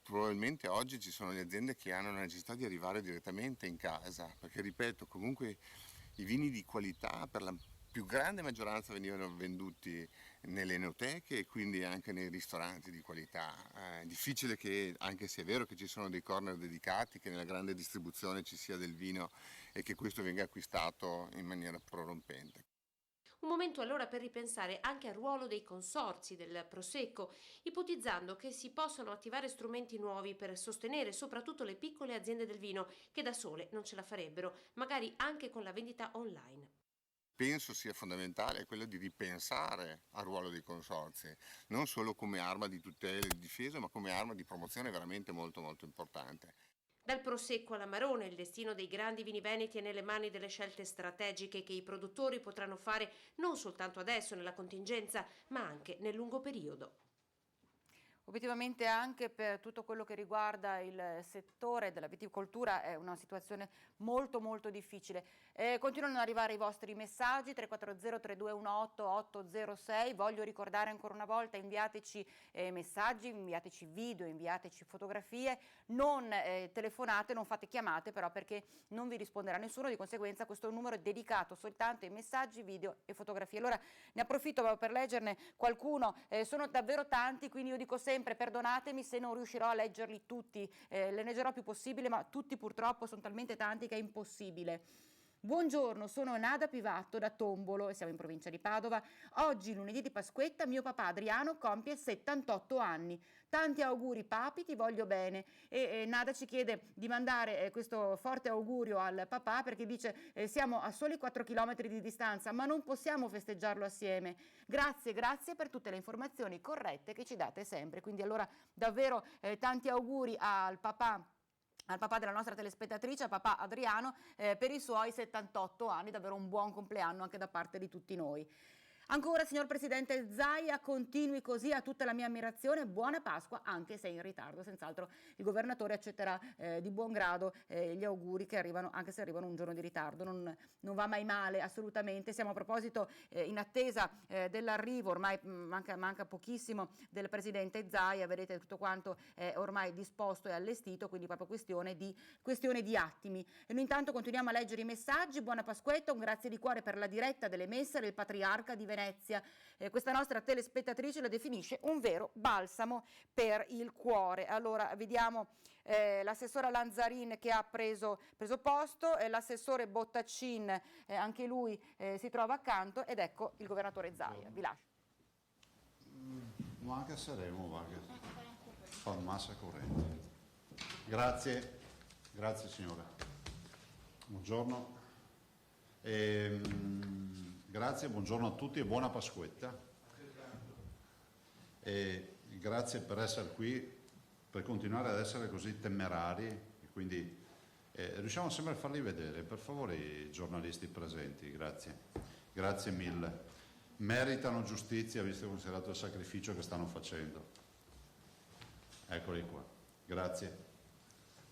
Probabilmente oggi ci sono le aziende che hanno la necessità di arrivare direttamente in casa, perché ripeto, comunque i vini di qualità per la più grande maggioranza venivano venduti nelle enoteche e quindi anche nei ristoranti di qualità. È difficile che, anche se è vero che ci sono dei corner dedicati, che nella grande distribuzione ci sia del vino e che questo venga acquistato in maniera prorompente. Un momento allora per ripensare anche al ruolo dei consorzi del Prosecco, ipotizzando che si possano attivare strumenti nuovi per sostenere soprattutto le piccole aziende del vino che da sole non ce la farebbero, magari anche con la vendita online. Penso sia fondamentale quello di ripensare al ruolo dei consorzi, non solo come arma di tutela e di difesa, ma come arma di promozione veramente molto molto importante. Dal Prosecco all'Amarone, il destino dei grandi vini veneti è nelle mani delle scelte strategiche che i produttori potranno fare non soltanto adesso nella contingenza, ma anche nel lungo periodo. Obiettivamente anche per tutto quello che riguarda il settore della viticoltura è una situazione molto molto difficile. Continuano ad arrivare i vostri messaggi 340 3218 806. Voglio ricordare ancora una volta, inviateci messaggi, inviateci video, inviateci fotografie, non telefonate, non fate chiamate però, perché non vi risponderà nessuno, di conseguenza questo numero è dedicato soltanto ai messaggi, video e fotografie. Allora ne approfitto per leggerne qualcuno, sono davvero tanti, quindi io dico sempre sempre, perdonatemi se non riuscirò a leggerli tutti, le leggerò più possibile, ma tutti purtroppo sono talmente tanti che è impossibile. Buongiorno, sono Nada Pivatto da Tombolo e siamo in provincia di Padova. Oggi, lunedì di Pasquetta, mio papà Adriano compie 78 anni. Tanti auguri papi, ti voglio bene. E Nada ci chiede di mandare questo forte augurio al papà perché dice siamo a soli 4 chilometri di distanza ma non possiamo festeggiarlo assieme. Grazie per tutte le informazioni corrette che ci date sempre. Quindi allora davvero tanti auguri al papà della nostra telespettatrice, al papà Adriano, per i suoi 78 anni, davvero un buon compleanno anche da parte di tutti noi. Ancora, signor Presidente Zaia, continui così, a tutta la mia ammirazione, buona Pasqua, anche se in ritardo. Senz'altro il governatore accetterà di buon grado gli auguri che arrivano, anche se arrivano un giorno di ritardo, non va mai male, assolutamente. Siamo a proposito in attesa dell'arrivo, ormai manca pochissimo, del Presidente Zaia, vedete tutto quanto è ormai disposto e allestito, quindi proprio questione di attimi. E noi intanto continuiamo a leggere i messaggi. Buona Pasquetta, un grazie di cuore per la diretta delle messe del Patriarca di Venezia. Questa nostra telespettatrice lo definisce un vero balsamo per il cuore. Allora vediamo l'assessora Lanzarin che ha preso posto, l'assessore Bottacin anche lui si trova accanto ed ecco il governatore Zaia. Vi lascio. Ma anche saremo, va che fa massa corrente. Grazie signora. Buongiorno. Grazie, buongiorno a tutti e buona Pasquetta. E grazie per essere qui, per continuare ad essere così temerari, e quindi riusciamo sempre a farli vedere. Per favore i giornalisti presenti, grazie mille. Meritano giustizia visto e considerato il sacrificio che stanno facendo. Eccoli qua, grazie.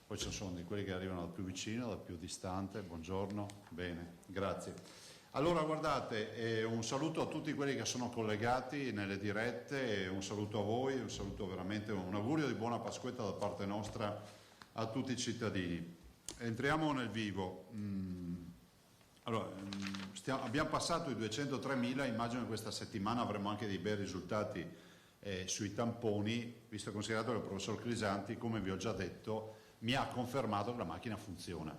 Poi ci sono di quelli che arrivano dal più vicino, dal più distante. Buongiorno, bene, grazie. Allora guardate, un saluto a tutti quelli che sono collegati nelle dirette, un saluto a voi, un saluto veramente, un augurio di buona Pasquetta da parte nostra a tutti i cittadini. Entriamo nel vivo. Allora, abbiamo passato i 203.000, immagino che questa settimana avremo anche dei bei risultati sui tamponi, visto e considerato che il professor Crisanti, come vi ho già detto, mi ha confermato che la macchina funziona.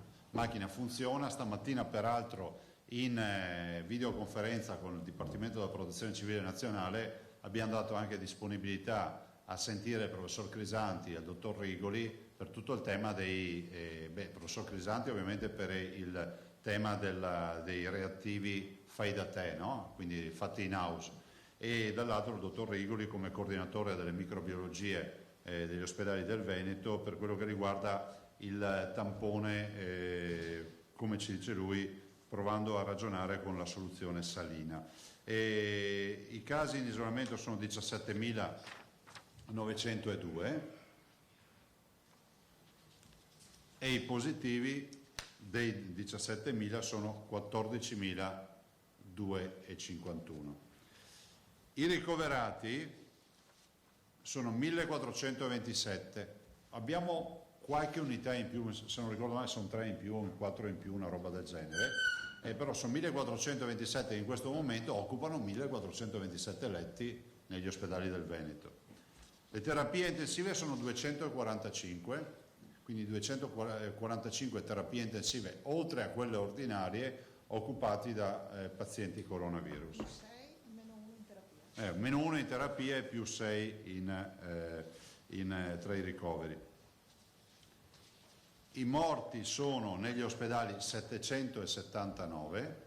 Stamattina peraltro in videoconferenza con il Dipartimento della Protezione Civile Nazionale abbiamo dato anche disponibilità a sentire il professor Crisanti e il dottor Rigoli per tutto il tema professor Crisanti ovviamente per il tema dei reattivi fai da te, no? Quindi fatti in house, e dall'altro il dottor Rigoli come coordinatore delle microbiologie degli ospedali del Veneto per quello che riguarda il tampone, come ci dice lui, provando a ragionare con la soluzione salina. I casi in isolamento sono 17.902 e i positivi dei 17.000 sono 14.251. I ricoverati sono 1.427. Abbiamo qualche unità in più, se non ricordo male sono 3 in più, 4 in più, una roba del genere, però sono 1.427 che in questo momento occupano 1.427 letti negli ospedali del Veneto. Le terapie intensive sono 245, quindi 245 terapie intensive oltre a quelle ordinarie occupati da pazienti coronavirus. 6 meno 1 in terapia. Meno 1 in terapia e più 6 tra i ricoveri. I morti sono negli ospedali 779,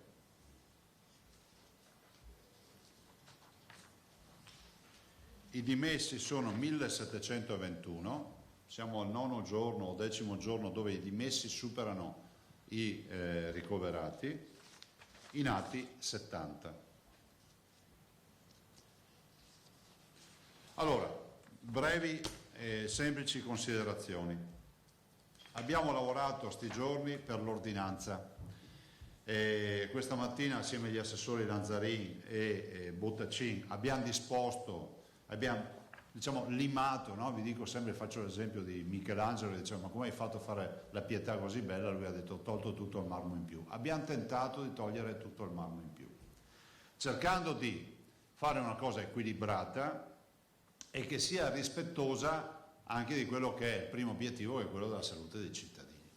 i dimessi sono 1721, siamo al 9° giorno o 10° giorno dove i dimessi superano i ricoverati, i nati 70. Allora, brevi e semplici considerazioni. Abbiamo lavorato sti giorni per l'ordinanza. Questa mattina assieme agli assessori Lanzarin e Bottacin abbiamo disposto, abbiamo limato, no? Vi dico sempre, faccio l'esempio di Michelangelo, diciamo, ma come hai fatto a fare la Pietà così bella? Lui ha detto: ho tolto tutto il marmo in più. Abbiamo tentato di togliere tutto il marmo in più, cercando di fare una cosa equilibrata e che sia rispettosa anche di quello che è il primo obiettivo, che è quello della salute dei cittadini.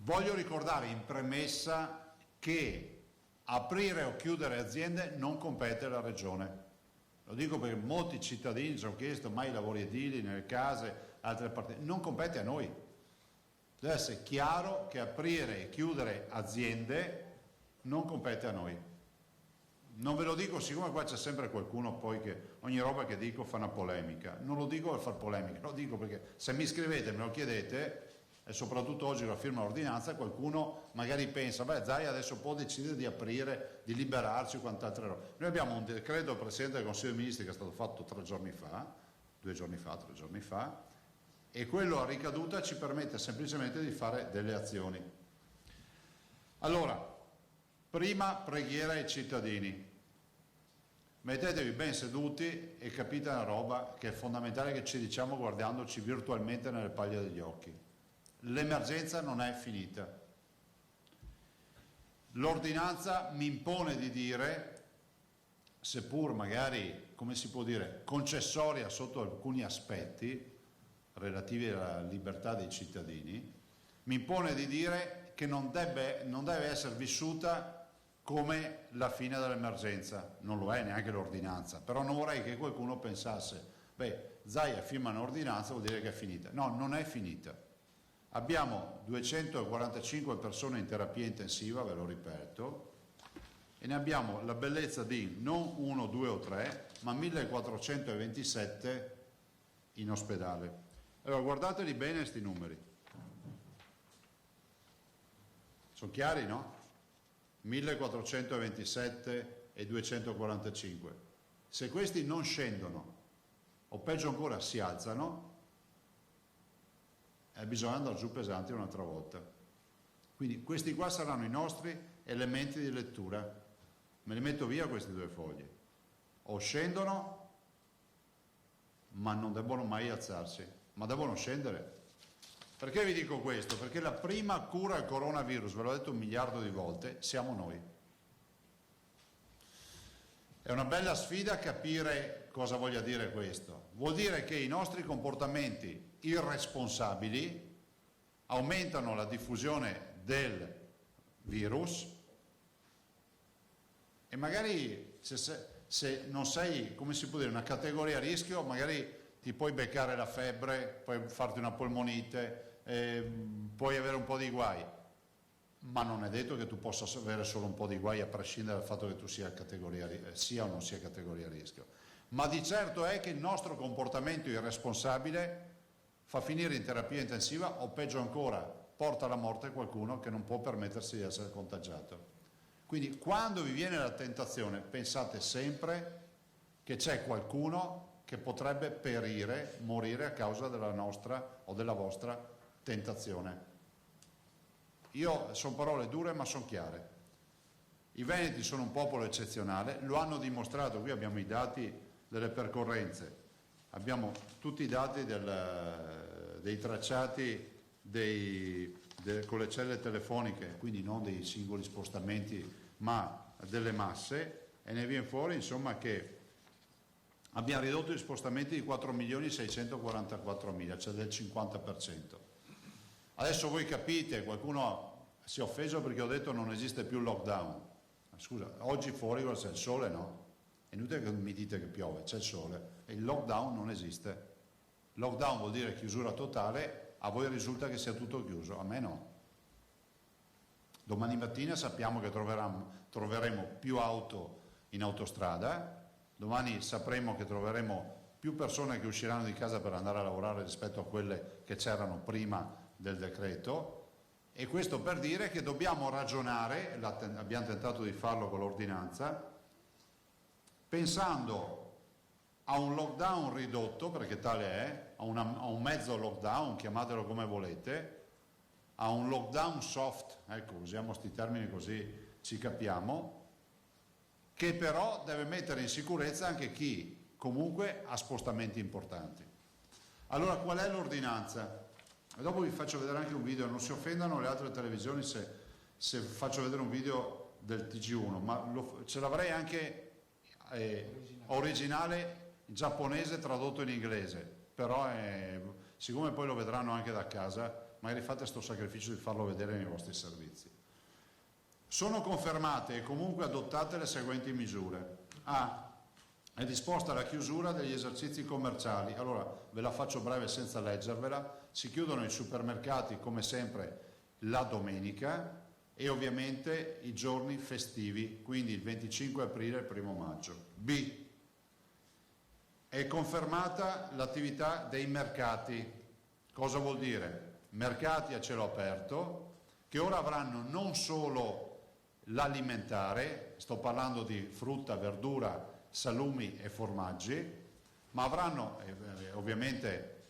Voglio ricordare in premessa che aprire o chiudere aziende non compete alla Regione. Lo dico perché molti cittadini ci hanno chiesto mai i lavori edili, nelle case, altre parti. Non compete a noi. Deve essere chiaro che aprire e chiudere aziende non compete a noi. Non ve lo dico, siccome qua c'è sempre qualcuno poi che ogni roba che dico fa una polemica. Non lo dico per far polemica, lo dico perché se mi scrivete, me lo chiedete, e soprattutto oggi la firma l'ordinanza, qualcuno magari pensa, beh, Zaia adesso può decidere di aprire, di liberarsi o quant'altre robe. Noi abbiamo un decreto del Presidente del Consiglio dei Ministri che è stato fatto 3 giorni fa, e quello a ricaduta ci permette semplicemente di fare delle azioni. Allora, prima preghiera ai cittadini. Mettetevi ben seduti e capite una roba che è fondamentale, che ci diciamo guardandoci virtualmente nelle paglie degli occhi. L'emergenza non è finita. L'ordinanza mi impone di dire, seppur magari, come si può dire, concessoria sotto alcuni aspetti relativi alla libertà dei cittadini, mi impone di dire che non deve essere vissuta come la fine dell'emergenza. Non lo è neanche l'ordinanza, però non vorrei che qualcuno pensasse, beh, Zaia firma un'ordinanza, vuol dire che è finita. No, non è finita. Abbiamo 245 persone in terapia intensiva, ve lo ripeto, e ne abbiamo la bellezza di non 1, 2 o 3, ma 1427 in ospedale. Allora guardateli bene questi numeri. Sono chiari, no? 1427 e 245. Se questi non scendono, o peggio ancora si alzano, bisogna andare giù pesanti un'altra volta. Quindi questi qua saranno i nostri elementi di lettura. Me li metto via questi 2 fogli. O scendono, ma non debbono mai alzarsi, ma devono scendere. Perché vi dico questo? Perché la prima cura al coronavirus, ve l'ho detto 1 miliardo di volte, siamo noi. È una bella sfida capire cosa voglia dire questo. Vuol dire che i nostri comportamenti irresponsabili aumentano la diffusione del virus e magari se non sei, come si può dire, una categoria a rischio, magari ti puoi beccare la febbre, puoi farti una polmonite, puoi avere un po' di guai, ma non è detto che tu possa avere solo un po' di guai a prescindere dal fatto che tu sia o non sia categoria a rischio. Ma di certo è che il nostro comportamento irresponsabile fa finire in terapia intensiva o peggio ancora porta alla morte qualcuno che non può permettersi di essere contagiato. Quindi quando vi viene la tentazione pensate sempre che c'è qualcuno che potrebbe perire, morire a causa della nostra o della vostra tentazione. Sono parole dure ma sono chiare. I veneti sono un popolo eccezionale, lo hanno dimostrato, qui abbiamo i dati delle percorrenze, abbiamo tutti i dati dei tracciati con le celle telefoniche, quindi non dei singoli spostamenti ma delle masse, e ne viene fuori insomma che abbiamo ridotto gli spostamenti di 4.644.000, cioè del 50%. Adesso voi capite, qualcuno si è offeso perché ho detto non esiste più il lockdown. Scusa, oggi fuori c'è il sole, no? È inutile che mi dite che piove, c'è il sole. E il lockdown non esiste. Lockdown vuol dire chiusura totale, a voi risulta che sia tutto chiuso, a me no. Domani mattina sappiamo che troveremo più auto in autostrada, domani sapremo che troveremo più persone che usciranno di casa per andare a lavorare rispetto a quelle che c'erano prima del decreto, e questo per dire che dobbiamo ragionare, abbiamo tentato di farlo con l'ordinanza, pensando a un lockdown ridotto, perché tale è, a un mezzo lockdown, chiamatelo come volete, a un lockdown soft, ecco, usiamo questi termini così ci capiamo, che però deve mettere in sicurezza anche chi comunque ha spostamenti importanti. Allora qual è l'ordinanza? E dopo vi faccio vedere anche un video, non si offendano le altre televisioni se faccio vedere un video del TG1, ma ce l'avrei anche originale giapponese tradotto in inglese, però siccome poi lo vedranno anche da casa, magari fate questo sacrificio di farlo vedere nei vostri servizi. Sono confermate e comunque adottate le seguenti misure. A. È disposta la chiusura degli esercizi commerciali. Allora, ve la faccio breve senza leggervela. Si chiudono i supermercati come sempre la domenica e ovviamente i giorni festivi, quindi il 25 aprile e il 1 maggio. B. È confermata l'attività dei mercati. Cosa vuol dire? Mercati a cielo aperto che ora avranno non solo l'alimentare, sto parlando di frutta, verdura, salumi e formaggi, ma avranno ovviamente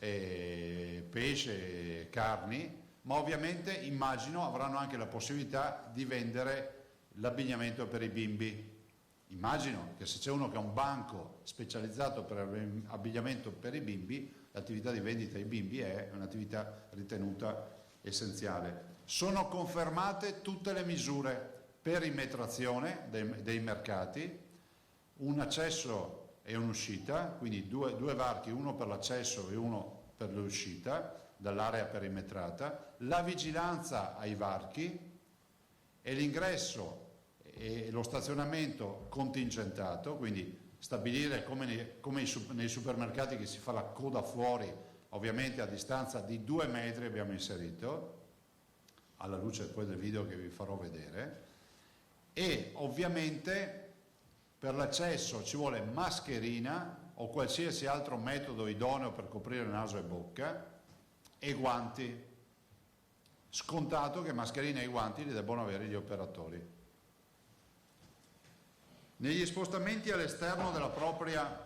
pesce, carni, ma ovviamente immagino avranno anche la possibilità di vendere l'abbigliamento per i bimbi. Immagino che se c'è uno che ha un banco specializzato per abbigliamento per i bimbi, l'attività di vendita ai bimbi è un'attività ritenuta essenziale. Sono confermate tutte le misure: perimetrazione dei mercati, un accesso e un'uscita, quindi due varchi, uno per l'accesso e uno per l'uscita dall'area perimetrata, la vigilanza ai varchi e l'ingresso e lo stazionamento contingentato, quindi stabilire come nei supermercati che si fa la coda fuori, ovviamente a distanza di 2 metri abbiamo inserito, alla luce poi del video che vi farò vedere, e ovviamente per l'accesso ci vuole mascherina o qualsiasi altro metodo idoneo per coprire naso e bocca e guanti. Scontato che mascherina e guanti li debbano avere gli operatori. Negli spostamenti all'esterno della propria,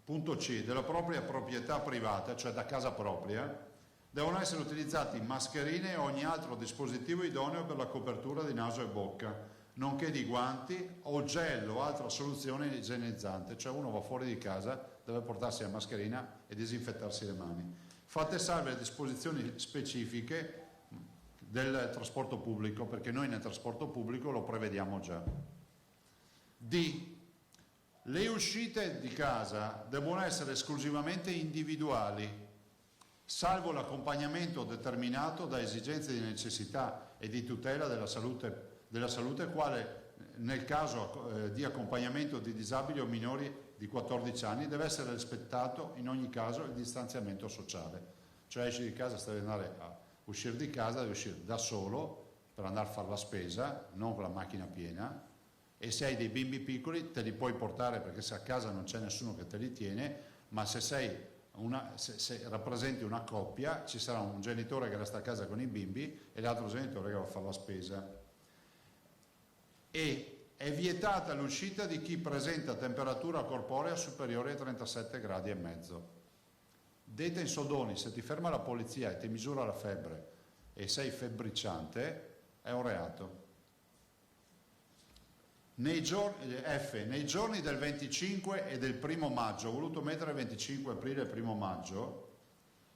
punto C, della propria proprietà privata, cioè da casa propria, devono essere utilizzati mascherine e ogni altro dispositivo idoneo per la copertura di naso e bocca, nonché di guanti o gel o altra soluzione igienizzante, cioè uno va fuori di casa, deve portarsi la mascherina e disinfettarsi le mani. Fatte salve le disposizioni specifiche del trasporto pubblico, perché noi nel trasporto pubblico lo prevediamo già. D. Le uscite di casa devono essere esclusivamente individuali, salvo l'accompagnamento determinato da esigenze di necessità e di tutela della salute, quale nel caso di accompagnamento di disabili o minori di 14 anni deve essere rispettato in ogni caso il distanziamento sociale. Cioè esci di casa, devi andare a uscire di casa, devi uscire da solo per andare a fare la spesa, non con la macchina piena, e se hai dei bimbi piccoli te li puoi portare perché se a casa non c'è nessuno che te li tiene, ma se rappresenti una coppia ci sarà un genitore che resta a casa con i bimbi e l'altro genitore che va a fare la spesa. E è vietata l'uscita di chi presenta temperatura corporea superiore ai 37 gradi e mezzo. Detta in soldoni, se ti ferma la polizia e ti misura la febbre e sei febbriciante, è un reato. Nei giorni del 25 e del 1 maggio, ho voluto mettere il 25 aprile e il 1 maggio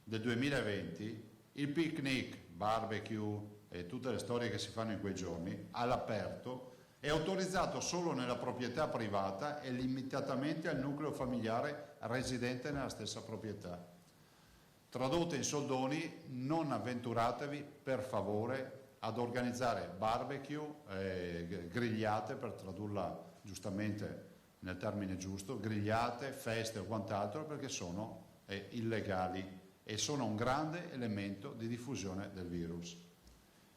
del 2020, il picnic, barbecue e tutte le storie che si fanno in quei giorni, all'aperto, è autorizzato solo nella proprietà privata e limitatamente al nucleo familiare residente nella stessa proprietà. Tradotte in soldoni, non avventuratevi per favore ad organizzare barbecue, grigliate, per tradurla giustamente nel termine giusto, grigliate, feste o quant'altro, perché sono illegali e sono un grande elemento di diffusione del virus.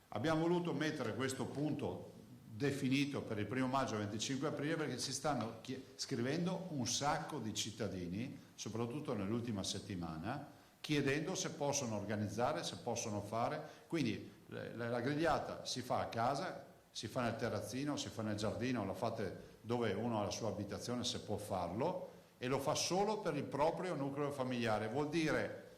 Abbiamo voluto mettere questo punto definito per il 1 maggio e il 25 aprile perché ci stanno scrivendo un sacco di cittadini, soprattutto nell'ultima settimana, chiedendo se possono organizzare, se possono fare. Quindi la grigliata si fa a casa, si fa nel terrazzino, si fa nel giardino, la fate dove uno ha la sua abitazione se può farlo, e lo fa solo per il proprio nucleo familiare. Vuol dire,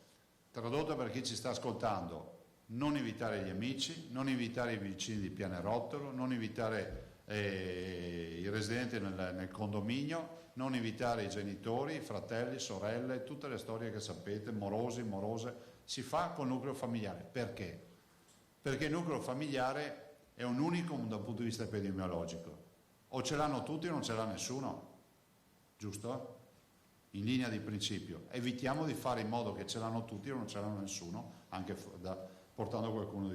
tradotto per chi ci sta ascoltando, non invitare gli amici, non invitare i vicini di Pianerottolo, non invitare i residenti nel condominio, non invitare i genitori, i fratelli, sorelle, tutte le storie che sapete, morosi, morose. Si fa col nucleo familiare. Perché? Perché il nucleo familiare è un unicum dal punto di vista epidemiologico. O ce l'hanno tutti o non ce l'ha nessuno. giusto? In linea di principio. Evitiamo di fare in modo che ce l'hanno tutti o non ce l'hanno nessuno, anche portando qualcuno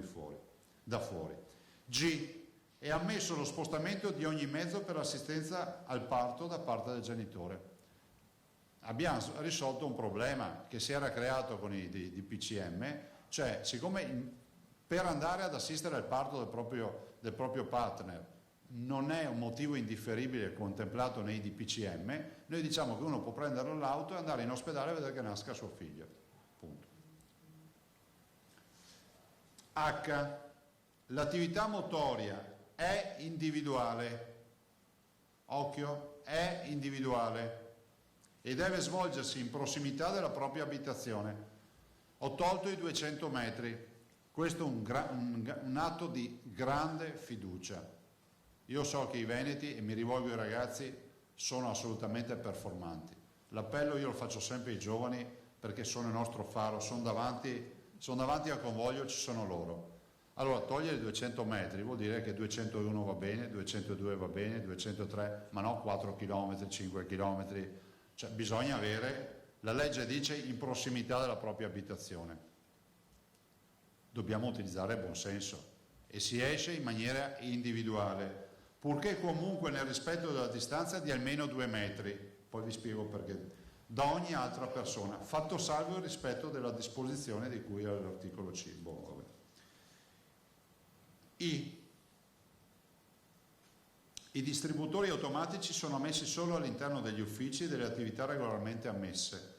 da fuori. G. È ammesso lo spostamento di ogni mezzo per l'assistenza al parto da parte del genitore. Abbiamo risolto un problema che si era creato con i DPCM, cioè siccome per andare ad assistere al parto del proprio partner non è un motivo indifferibile contemplato nei DPCM, noi diciamo che uno può prendere l'auto e andare in ospedale a vedere che nasca suo figlio. Punto. H. L'attività motoria è individuale, occhio, è individuale e deve svolgersi in prossimità della propria abitazione. Ho tolto i 200 metri, questo è un atto di grande fiducia. Io so che i veneti, e mi rivolgo ai ragazzi, sono assolutamente performanti. L'appello io lo faccio sempre ai giovani perché sono il nostro faro, sono davanti al convoglio, ci sono loro. Allora, togliere i 200 metri vuol dire che 201 va bene, 202 va bene, 203, ma no 4 km, 5 km. Cioè, bisogna avere, la legge dice, in prossimità della propria abitazione. Dobbiamo utilizzare buon senso e si esce in maniera individuale, purché comunque nel rispetto della distanza di almeno 2 metri, poi vi spiego perché, da ogni altra persona, fatto salvo il rispetto della disposizione di cui all'articolo C. I distributori automatici sono ammessi solo all'interno degli uffici e delle attività regolarmente ammesse.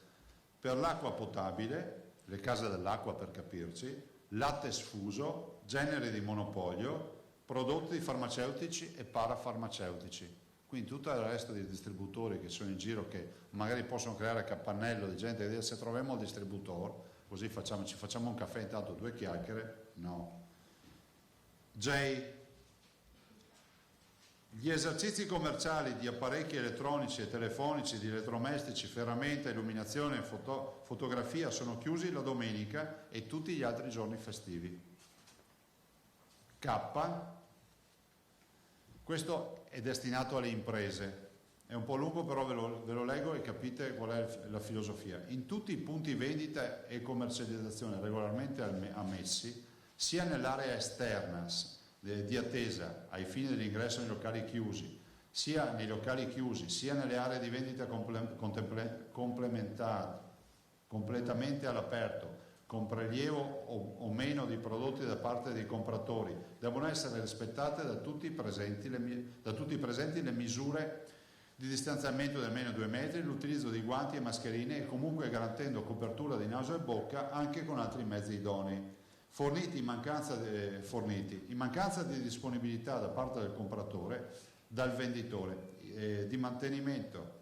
Per l'acqua potabile, le case dell'acqua per capirci, latte sfuso, generi di monopolio, prodotti farmaceutici e parafarmaceutici. Quindi tutto il resto dei distributori che sono in giro, che magari possono creare capannello di gente che dice se troviamo il distributore, così ci facciamo un caffè intanto 2 chiacchiere, no. J. Gli esercizi commerciali di apparecchi elettronici e telefonici, di elettrodomestici, ferramenta, illuminazione e fotografia sono chiusi la domenica e tutti gli altri giorni festivi. K. Questo è destinato alle imprese. È un po' lungo, però ve lo leggo e capite qual è la filosofia. In tutti i punti vendita e commercializzazione regolarmente ammessi, sia nell'area esterna di attesa ai fini dell'ingresso nei locali chiusi, sia nei locali chiusi, sia nelle aree di vendita completamente all'aperto, con prelievo o meno di prodotti da parte dei compratori, devono essere rispettate da tutti i presenti le misure di distanziamento di almeno 2 metri, l'utilizzo di guanti e mascherine e comunque garantendo copertura di naso e bocca anche con altri mezzi idonei. Forniti in mancanza di disponibilità da parte del compratore, dal venditore, di mantenimento.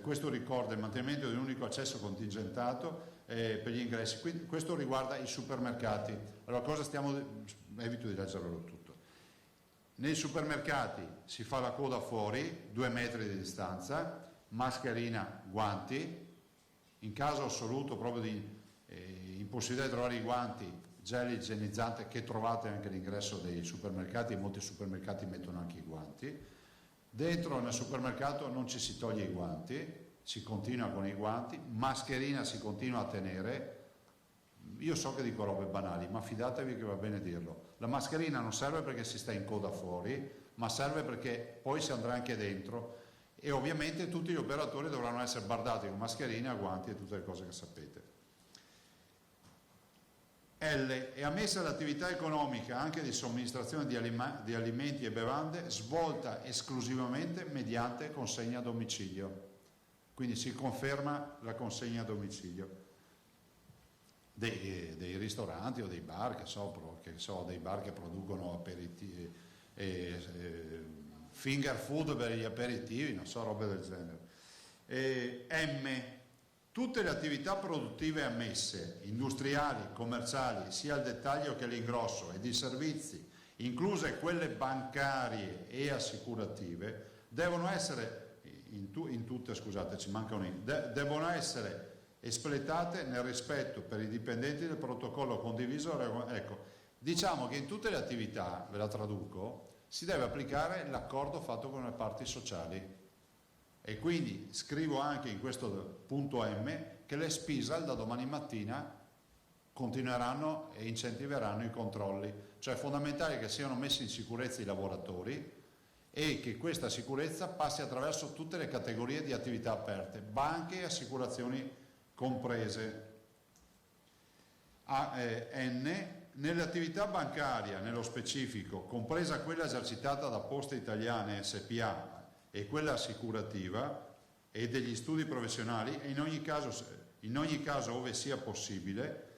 Questo ricorda il mantenimento di un unico accesso contingentato per gli ingressi. Quindi, questo riguarda i supermercati. Allora, evito di leggerlo tutto. Nei supermercati si fa la coda fuori, 2 metri di distanza, mascherina, guanti. In caso assoluto proprio di impossibilità di trovare i guanti, gel igienizzante che trovate anche all'ingresso dei supermercati, molti supermercati mettono anche i guanti. Dentro nel supermercato non ci si toglie i guanti, si continua con i guanti, mascherina si continua a tenere. Io so che dico robe banali, ma fidatevi che va bene dirlo. La mascherina non serve perché si sta in coda fuori, ma serve perché poi si andrà anche dentro e ovviamente tutti gli operatori dovranno essere bardati con mascherine, guanti e tutte le cose che sapete. L. È ammessa l'attività economica anche di somministrazione di alimenti e bevande svolta esclusivamente mediante consegna a domicilio. Quindi si conferma la consegna a domicilio dei ristoranti o dei bar, dei bar che producono aperitivi, finger food per gli aperitivi, non so, robe del genere. M. Tutte le attività produttive ammesse, industriali, commerciali, sia al dettaglio che all'ingrosso, e di servizi, incluse quelle bancarie e assicurative, devono essere, devono essere espletate nel rispetto per i dipendenti del protocollo condiviso. Ecco, diciamo che in tutte le attività, ve la traduco, si deve applicare l'accordo fatto con le parti sociali. E quindi scrivo anche in questo punto M che le Spisal da domani mattina continueranno e incentiveranno i controlli, cioè è fondamentale che siano messi in sicurezza i lavoratori e che questa sicurezza passi attraverso tutte le categorie di attività aperte, banche e assicurazioni comprese. Nelle attività bancarie, nello specifico, compresa quella esercitata da Poste Italiane SPA e quella assicurativa e degli studi professionali, e in ogni caso ove sia possibile,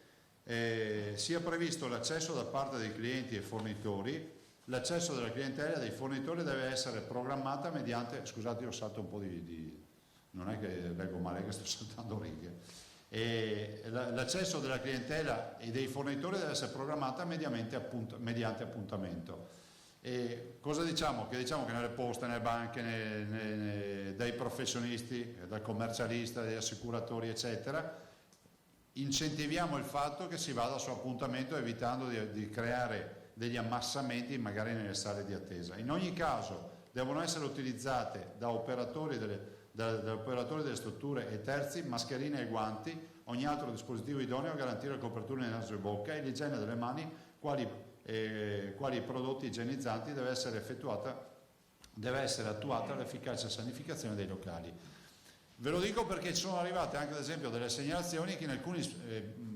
sia previsto l'accesso da parte dei clienti e fornitori. L'accesso della clientela dei fornitori deve essere programmata mediante, scusate io salto un po' non è che leggo male, che sto saltando righe. L'accesso della clientela e dei fornitori deve essere programmata mediante appuntamento. E cosa diciamo? Che diciamo che nelle poste, nelle banche, dai professionisti, dal commercialista, dagli assicuratori eccetera, incentiviamo il fatto che si vada su appuntamento evitando di creare degli ammassamenti magari nelle sale di attesa. In ogni caso devono essere utilizzate da operatori delle strutture e terzi mascherine e guanti, ogni altro dispositivo idoneo a garantire la copertura di naso e bocca e l'igiene delle mani quali prodotti igienizzanti deve essere attuata l'efficace sanificazione dei locali. Ve lo dico perché ci sono arrivate anche ad esempio delle segnalazioni che in alcuni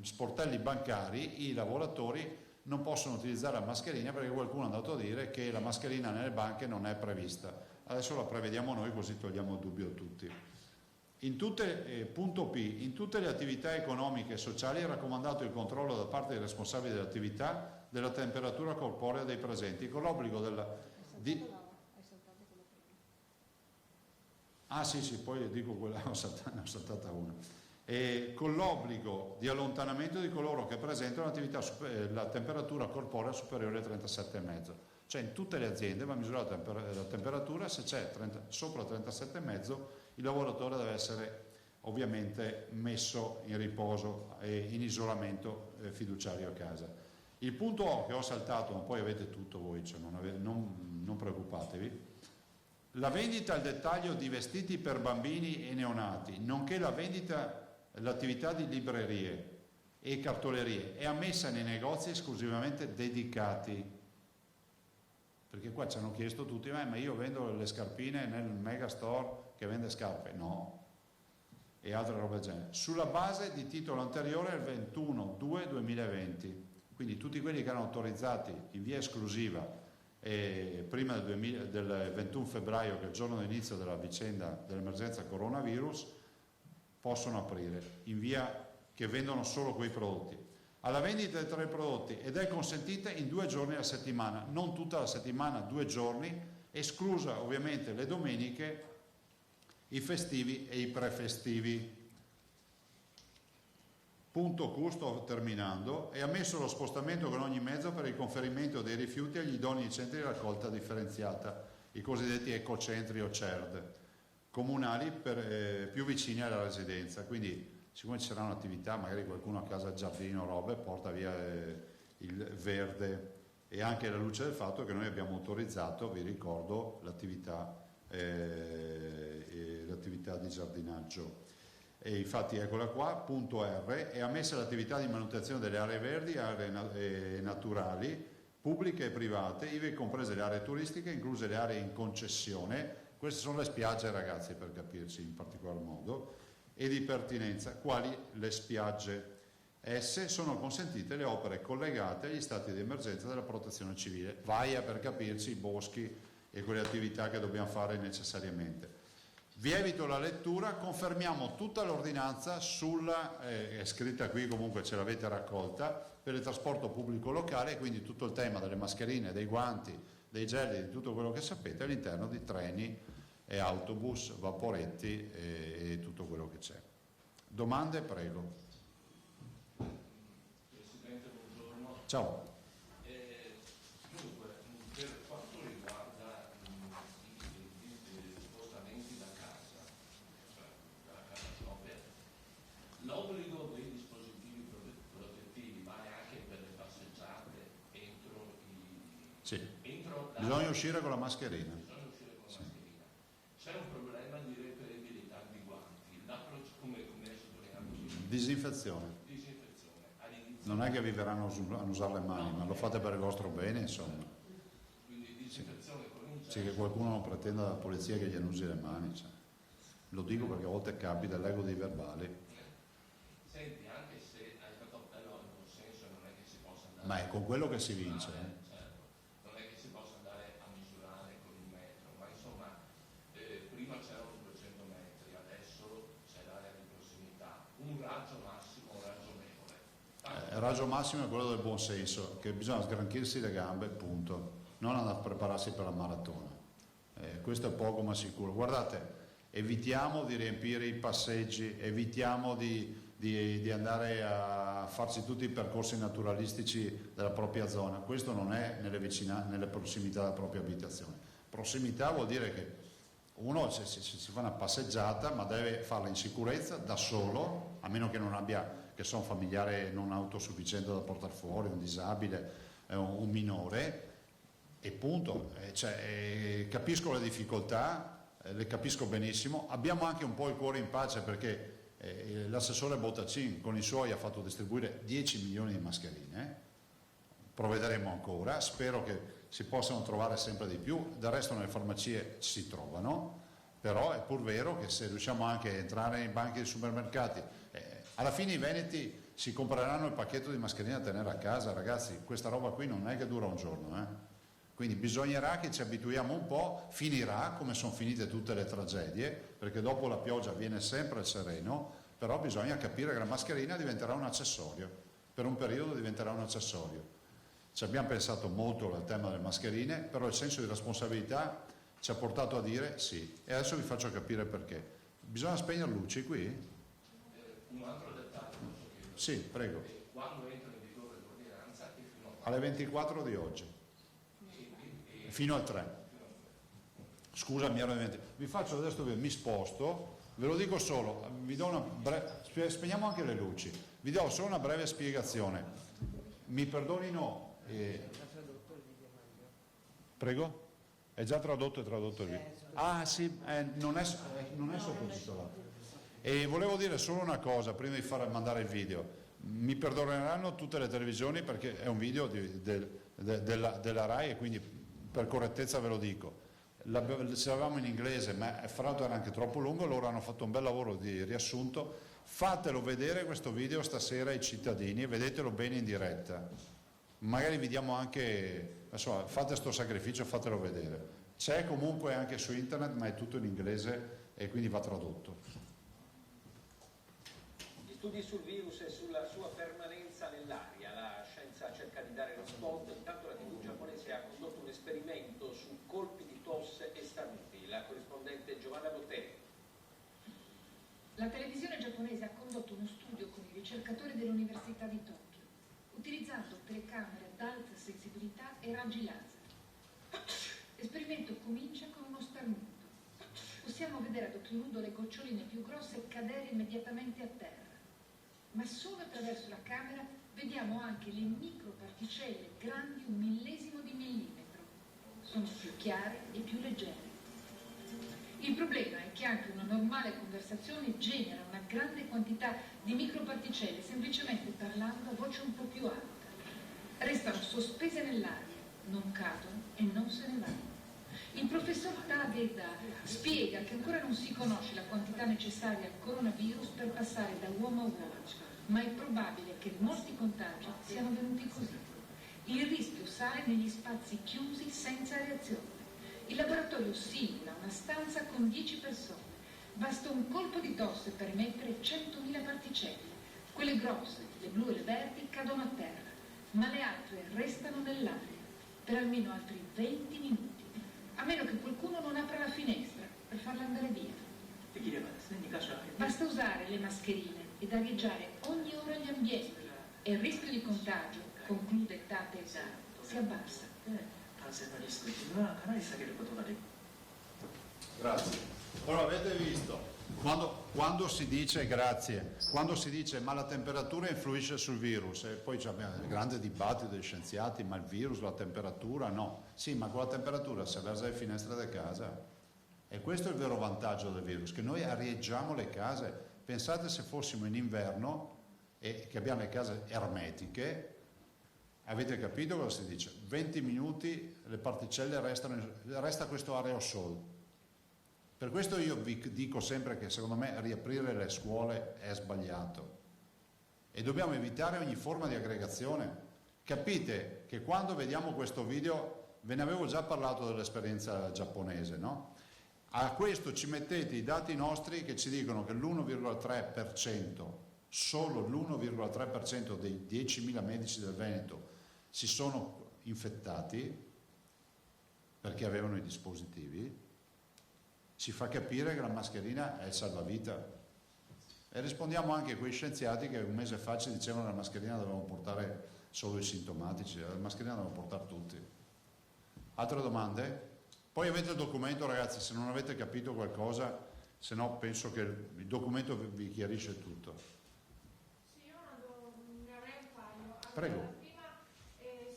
sportelli bancari i lavoratori non possono utilizzare la mascherina perché qualcuno è andato a dire che la mascherina nelle banche non è prevista. Adesso la prevediamo noi, così togliamo il dubbio a tutti. Punto P. In tutte le attività economiche e sociali è raccomandato il controllo da parte dei responsabili dell'attività della temperatura corporea dei presenti, con l'obbligo poi dico quella, ne ho saltata una. E con l'obbligo di allontanamento di coloro che presentano la temperatura corporea superiore a 37,5. Cioè in tutte le aziende va misurata la temperatura, se c'è sopra 37,5 il lavoratore deve essere ovviamente messo in riposo e in isolamento fiduciario a casa. Il punto O che ho saltato, ma poi avete tutto voi, cioè non preoccupatevi. La vendita al dettaglio di vestiti per bambini e neonati, nonché l'attività di librerie e cartolerie è ammessa nei negozi esclusivamente dedicati. Perché qua ci hanno chiesto tutti, ma io vendo le scarpine nel megastore che vende scarpe. No. E altre robe del genere. Sulla base di titolo anteriore al 21/2/2020. Quindi tutti quelli che erano autorizzati in via esclusiva prima del 21 febbraio, che è il giorno d'inizio della vicenda dell'emergenza coronavirus, possono aprire in via che vendono solo quei prodotti. Alla vendita di 3 prodotti ed è consentita in 2 giorni alla settimana, non tutta la settimana, 2 giorni, esclusa ovviamente le domeniche, i festivi e i prefestivi. Punto Q, sto terminando, è ammesso lo spostamento con ogni mezzo per il conferimento dei rifiuti agli idonei centri di raccolta differenziata, i cosiddetti ecocentri o CERD, comunali più vicini alla residenza. Quindi siccome ci sarà un'attività, magari qualcuno a casa al giardino, robe, porta via il verde, e anche alla luce del fatto che noi abbiamo autorizzato, vi ricordo, l'attività di giardinaggio. E infatti eccola qua, punto R, è ammessa l'attività di manutenzione delle aree verdi, aree naturali, pubbliche e private, ivi comprese le aree turistiche, incluse le aree in concessione, queste sono le spiagge ragazzi per capirci in particolar modo, e di pertinenza, quali le spiagge. Esse sono consentite le opere collegate agli stati di emergenza della protezione civile, VAIA per capirci, i boschi e quelle attività che dobbiamo fare necessariamente. Vi evito la lettura, confermiamo tutta l'ordinanza è scritta qui, comunque ce l'avete raccolta, per il trasporto pubblico locale, quindi tutto il tema delle mascherine, dei guanti, dei gel, di tutto quello che sapete all'interno di treni e autobus, vaporetti e tutto quello che c'è. Domande? Prego. Presidente, buongiorno. Ciao. Dunque, per quanto riguarda gli spostamenti da casa, cioè dalla casa propria, l'obbligo dei dispositivi protettivi vale anche per le passeggiate entro Bisogna uscire con la mascherina. C'è un problema di reperibilità di guanti, l'approccio come sottolineato. Disinfezione. Non è che vi verranno a usare le mani, ma lo fate per il vostro bene, insomma. Quindi disinfezione comincia. Sì, che qualcuno non pretenda dalla polizia che gli annusi le mani. Cioè. Lo dico perché a volte capita, leggo dei verbali. Senti, anche se hai fatto appello al consenso, non è che si possa andare. Ma è con quello che si vince. Certo. Non è che si possa andare a misurare con un metro, ma insomma, prima c'erano 200 metri, adesso c'è l'area di prossimità. Un raggio massimo ragionevole. Il raggio massimo è quello del buon senso, che bisogna sgranchirsi le gambe, punto. Non andare a prepararsi per la maratona. Questo è poco ma sicuro. Guardate, evitiamo di riempire i passeggi, evitiamo di andare a farci tutti i percorsi naturalistici della propria zona. Questo non è nelle prossimità della propria abitazione. Prossimità vuol dire che uno si fa una passeggiata, ma deve farla in sicurezza, da solo, a meno che non abbia, che sia un familiare non autosufficiente da portare fuori, un disabile, un minore, e punto. Capisco le difficoltà, le capisco benissimo. Abbiamo anche un po' il cuore in pace perché l'assessore Bottacin con i suoi ha fatto distribuire 10 milioni di mascherine, provvederemo ancora, spero che si possano trovare sempre di più, del resto nelle farmacie si trovano, però è pur vero che se riusciamo anche a entrare nei banchi dei supermercati, alla fine i veneti si compreranno il pacchetto di mascherine da tenere a casa, ragazzi, questa roba qui non è che dura un giorno, Quindi bisognerà che ci abituiamo un po', finirà come sono finite tutte le tragedie, perché dopo la pioggia viene sempre il sereno, però bisogna capire che la mascherina diventerà un accessorio, per un periodo diventerà un accessorio. Ci abbiamo pensato molto al tema delle mascherine, però il senso di responsabilità ci ha portato a dire sì, e adesso vi faccio capire perché. Bisogna spegnere luci qui? Un altro dettaglio, posso chiedere? Sì, prego. Quando entra in vigore l'ordinanza e fino a Alle 24 di oggi. Fino al 3. Scusa, mi ero dimenticato. Vi faccio adesso, mi sposto, ve lo dico solo, vi do spegniamo anche le luci, vi do solo una breve spiegazione. Mi perdonino. Prego? È già tradotto e tradotto il video. Ah sì, non è sottotitolato. E volevo dire solo una cosa prima di far mandare il video. Mi perdoneranno tutte le televisioni perché è un video della RAI e quindi per correttezza ve lo dico. Se l'avevamo in inglese, ma fra l'altro era anche troppo lungo, loro hanno fatto un bel lavoro di riassunto. Fatelo vedere questo video stasera ai cittadini e vedetelo bene in diretta. Magari vi diamo anche, insomma, fate sto sacrificio, fatelo vedere. C'è comunque anche su internet, ma è tutto in inglese e quindi va tradotto. Gli studi sul virus e sulla sua permanenza nell'aria, la scienza cerca di dare risposte. Intanto la TV giapponese ha condotto un esperimento su colpi di tosse e starnuti. La corrispondente Giovanna Botteri. La televisione giapponese ha condotto uno studio con i ricercatori dell'Università di Tokyo, utilizzando telecamere ad alta sensibilità e raggi laser. L'esperimento comincia con uno starnuto. Possiamo vedere ad occhio nudo le goccioline più grosse cadere immediatamente a terra, ma solo attraverso la camera vediamo anche le microparticelle grandi 1/1000 di millimetro. Sono più chiare e più leggere. Il problema è che anche una normale conversazione genera una grande quantità di microparticelle semplicemente parlando a voce un po' più alta. Restano sospese nell'aria, non cadono e non se ne vanno. Il professor Takeda spiega che ancora non si conosce la quantità necessaria al coronavirus per passare da uomo a uomo, ma è probabile che molti contagi siano venuti così. Il rischio sale negli spazi chiusi senza reazione. Il laboratorio simula una stanza con 10 persone. Basta un colpo di tosse per emettere 100.000 particelle. Quelle grosse, le blu e le verdi, cadono a terra, ma le altre restano nell'aria per almeno altri 20 minuti, a meno che qualcuno non apra la finestra per farla andare via. Basta usare le mascherine ed arieggiare ogni ora gli ambienti e il rischio di contagio, conclude Takeda, si abbassa. Grazie. Allora avete visto, Quando si dice, grazie, quando si dice ma la temperatura influisce sul virus, e poi abbiamo il grande dibattito degli scienziati, ma il virus, la temperatura, no. Sì, ma con la temperatura si alza le finestre della casa. E questo è il vero vantaggio del virus, che noi arieggiamo le case. Pensate se fossimo in inverno e che abbiamo le case ermetiche, avete capito cosa si dice? 20 minuti le particelle resta questo aerosol. Per questo io vi dico sempre che secondo me riaprire le scuole è sbagliato e dobbiamo evitare ogni forma di aggregazione. Capite che quando vediamo questo video, ve ne avevo già parlato dell'esperienza giapponese, no? A questo ci mettete i dati nostri che ci dicono che l'1,3%, solo l'1,3% dei 10.000 medici del Veneto si sono infettati perché avevano i dispositivi, ci fa capire che la mascherina è il salvavita. E rispondiamo anche a quei scienziati che un mese fa ci dicevano che la mascherina dovevamo portare solo i sintomatici, la mascherina dovevamo portare tutti. Altre domande? Poi avete il documento, ragazzi, se non avete capito qualcosa, se no penso che il documento vi chiarisce tutto. Sì, io ne avrei un paio. Allora, Prego. prima,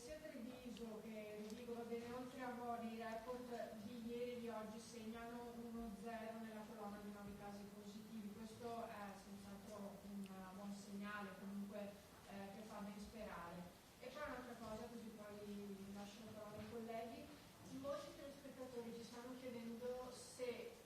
sia Treviso che Vigo, va bene, oltre a Bari, i report di ieri e di oggi segnano 1-0 nella colonna di nuovi casi positivi. Questo è senz'altro un buon segnale, comunque che fa ben sperare. E poi un'altra cosa, così poi lascio la parola ai colleghi. Molti telespettatori ci stanno chiedendo se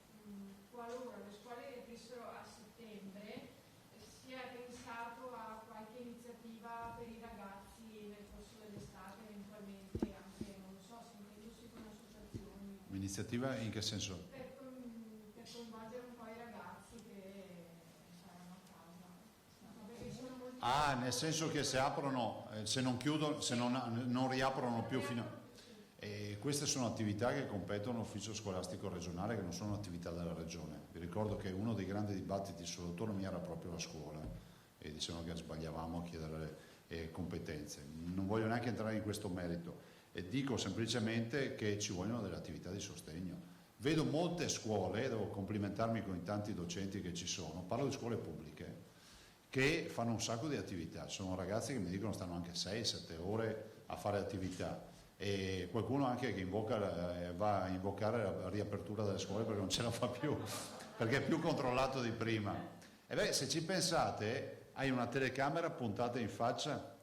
qualora le scuole riaprissero a settembre si è pensato a qualche iniziativa per i ragazzi nel corso dell'estate, eventualmente anche, non lo so, sentendosi con associazioni. Un'iniziativa in che senso? Per coinvolgere un po' i ragazzi che saranno a casa. No, perché ci sono molti Nel senso che se aprono, se non chiudono, se non riaprono più fino a... E queste sono attività che competono all'ufficio scolastico regionale, che non sono attività della regione. Vi ricordo che uno dei grandi dibattiti sull'autonomia era proprio la scuola e dicevano che sbagliavamo a chiedere le competenze. Non voglio neanche entrare in questo merito e dico semplicemente che ci vogliono delle attività di sostegno. Vedo molte scuole, devo complimentarmi con i tanti docenti che ci sono, parlo di scuole pubbliche, che fanno un sacco di attività. Sono ragazzi che mi dicono stanno anche 6-7 ore a fare attività. E qualcuno anche che va a invocare la riapertura delle scuole perché non ce la fa più, perché è più controllato di prima. E beh, se ci pensate, hai una telecamera puntata in faccia,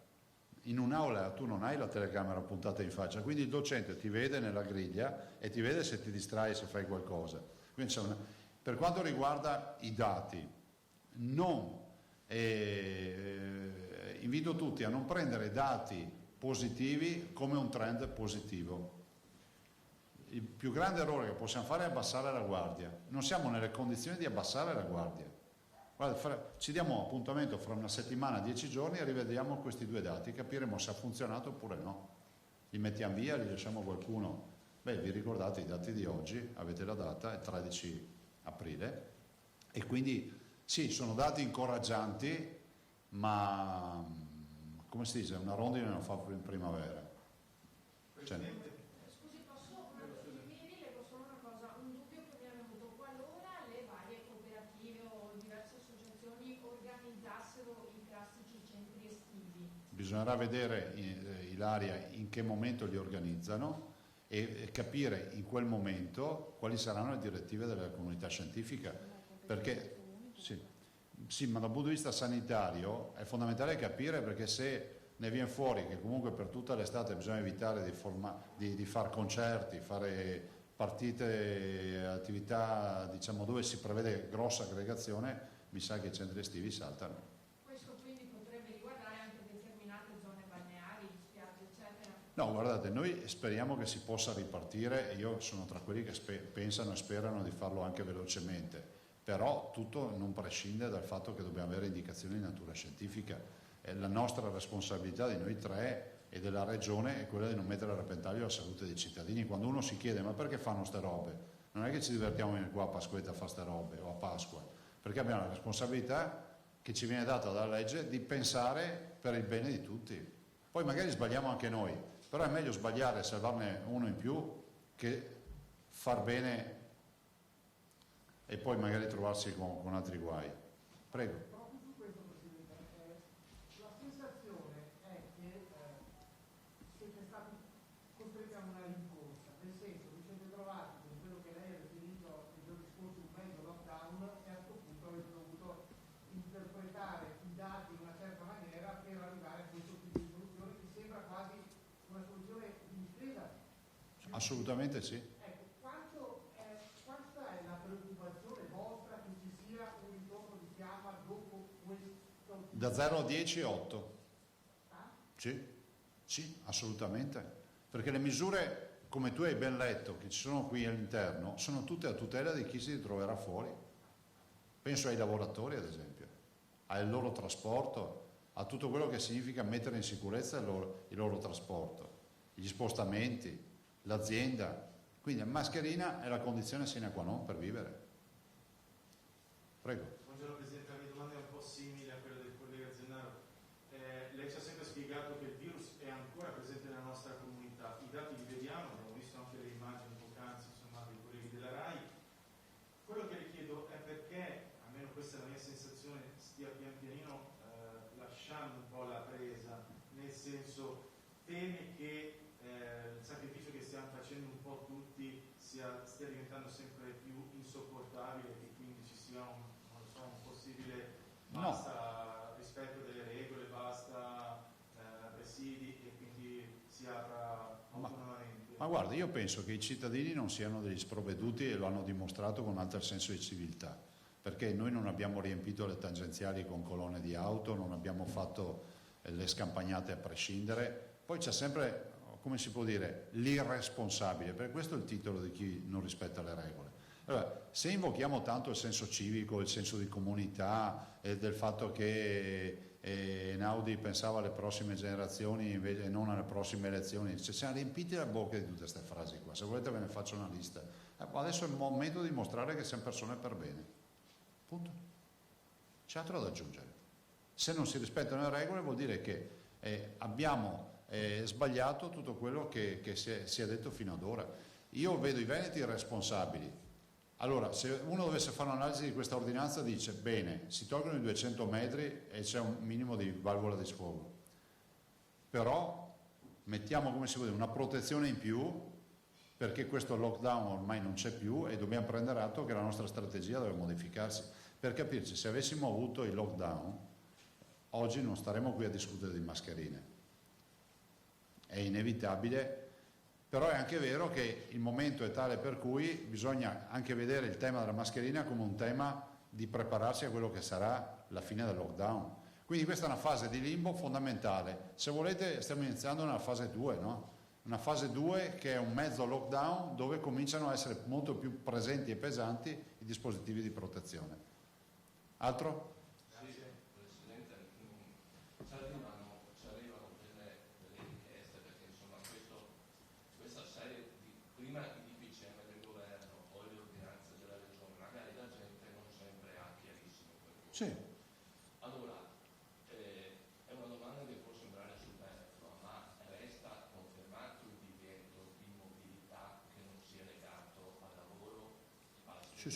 in un'aula tu non hai la telecamera puntata in faccia, quindi il docente ti vede nella griglia e ti vede se ti distrai, se fai qualcosa. Quindi per quanto riguarda i dati, invito tutti a non prendere dati positivi come un trend positivo. Il più grande errore che possiamo fare è abbassare la guardia. Non siamo nelle condizioni di abbassare la guardia. Guarda, ci diamo appuntamento fra una settimana, 10 giorni e rivediamo questi due dati, capiremo se ha funzionato oppure no. Li mettiamo via, li lasciamo a qualcuno. Beh, vi ricordate i dati di oggi, avete la data, è 13 aprile e quindi sì, sono dati incoraggianti, ma come si dice, una rondine non fa in primavera. Scusi, le posso una cosa, un dubbio che mi è venuto, qualora le varie cooperative o diverse associazioni organizzassero i classici centri estivi. Bisognerà vedere, Ilaria, in che momento li organizzano e capire in quel momento quali saranno le direttive della comunità scientifica, perché sì, ma dal punto di vista sanitario è fondamentale capire, perché se ne viene fuori che comunque per tutta l'estate bisogna evitare di fare concerti, fare partite, attività diciamo dove si prevede grossa aggregazione, mi sa che i centri estivi saltano. Questo quindi potrebbe riguardare anche determinate zone balneari, spiagge eccetera? No, guardate, noi speriamo che si possa ripartire e io sono tra quelli che pensano e sperano di farlo anche velocemente. Però tutto non prescinde dal fatto che dobbiamo avere indicazioni di natura scientifica. La nostra responsabilità di noi tre e della Regione è quella di non mettere a repentaglio la salute dei cittadini. Quando uno si chiede ma perché fanno ste robe? Non è che ci divertiamo qua a Pasquetta a fare ste robe o a Pasqua, perché abbiamo la responsabilità che ci viene data dalla legge di pensare per il bene di tutti. Poi magari sbagliamo anche noi, però è meglio sbagliare e salvarne uno in più che far bene e poi magari trovarsi con altri guai. Prego. Proprio su questo, Presidente, la sensazione è che siete stati costretti a una rincorsa, nel senso vi siete trovati con quello che lei ha definito il giorno scorso un mezzo lockdown e a questo punto avete dovuto interpretare i dati in una certa maniera per arrivare a questo tipo di soluzione che sembra quasi una soluzione di difesa. Assolutamente sì. Ecco, quanta è la preoccupazione vostra che ci sia un ritorno di fiamma dopo questo? Da 0 a 10, 8. Sì, assolutamente. Perché le misure, come tu hai ben letto, che ci sono qui all'interno, sono tutte a tutela di chi si troverà fuori. Penso ai lavoratori, ad esempio, al loro trasporto, a tutto quello che significa mettere in sicurezza il loro trasporto, gli spostamenti, l'azienda. Quindi la mascherina è la condizione sine qua non per vivere. Prego. Buongiorno Presidente, la mia domanda è un po' simile a quella del collega Zennaro. Lei ci ha sempre spiegato che il virus è ancora presente nella nostra comunità. I dati li vediamo, abbiamo visto anche le immagini poc'anzi dei colleghi della RAI. Quello che le chiedo è perché, almeno questa è la mia sensazione, stia pian pianino lasciando un po' la presa, nel senso teme che il sacrificio che stiamo facendo un po' tutti stia diventando sempre più insopportabile e quindi ci sia un possibile basta rispetto delle regole, basta presidi e quindi si apra autonomamente. Ma guarda, io penso che i cittadini non siano degli sprovveduti e lo hanno dimostrato con alto senso di civiltà, perché noi non abbiamo riempito le tangenziali con colonne di auto, non abbiamo fatto le scampagnate a prescindere, poi c'è sempre, come si può dire, l'irresponsabile, per questo è il titolo di chi non rispetta le regole. Allora, se invochiamo tanto il senso civico, il senso di comunità, del fatto che Einaudi pensava alle prossime generazioni invece non alle prossime elezioni, ci siamo riempiti la bocca di tutte queste frasi qua, se volete ve ne faccio una lista. Adesso è il momento di dimostrare che siamo persone per bene. Punto. C'è altro da aggiungere. Se non si rispettano le regole vuol dire che abbiamo sbagliato tutto quello che si è detto fino ad ora. Io vedo i veneti irresponsabili. Allora, se uno dovesse fare un'analisi di questa ordinanza dice, bene, si tolgono i 200 metri e c'è un minimo di valvola di sfogo. Però mettiamo, come si può dire, una protezione in più, perché questo lockdown ormai non c'è più e dobbiamo prendere atto che la nostra strategia deve modificarsi. Per capirci, se avessimo avuto il lockdown, oggi non staremmo qui a discutere di mascherine. È inevitabile, però è anche vero che il momento è tale per cui bisogna anche vedere il tema della mascherina come un tema di prepararsi a quello che sarà la fine del lockdown. Quindi questa è una fase di limbo fondamentale. Se volete stiamo iniziando nella fase 2, no? Una fase 2 che è un mezzo lockdown dove cominciano a essere molto più presenti e pesanti i dispositivi di protezione. Altro? Sì. Allora, è una domanda che può sembrare superflua, ma resta confermato il divieto di mobilità che non sia legato al lavoro? Sì.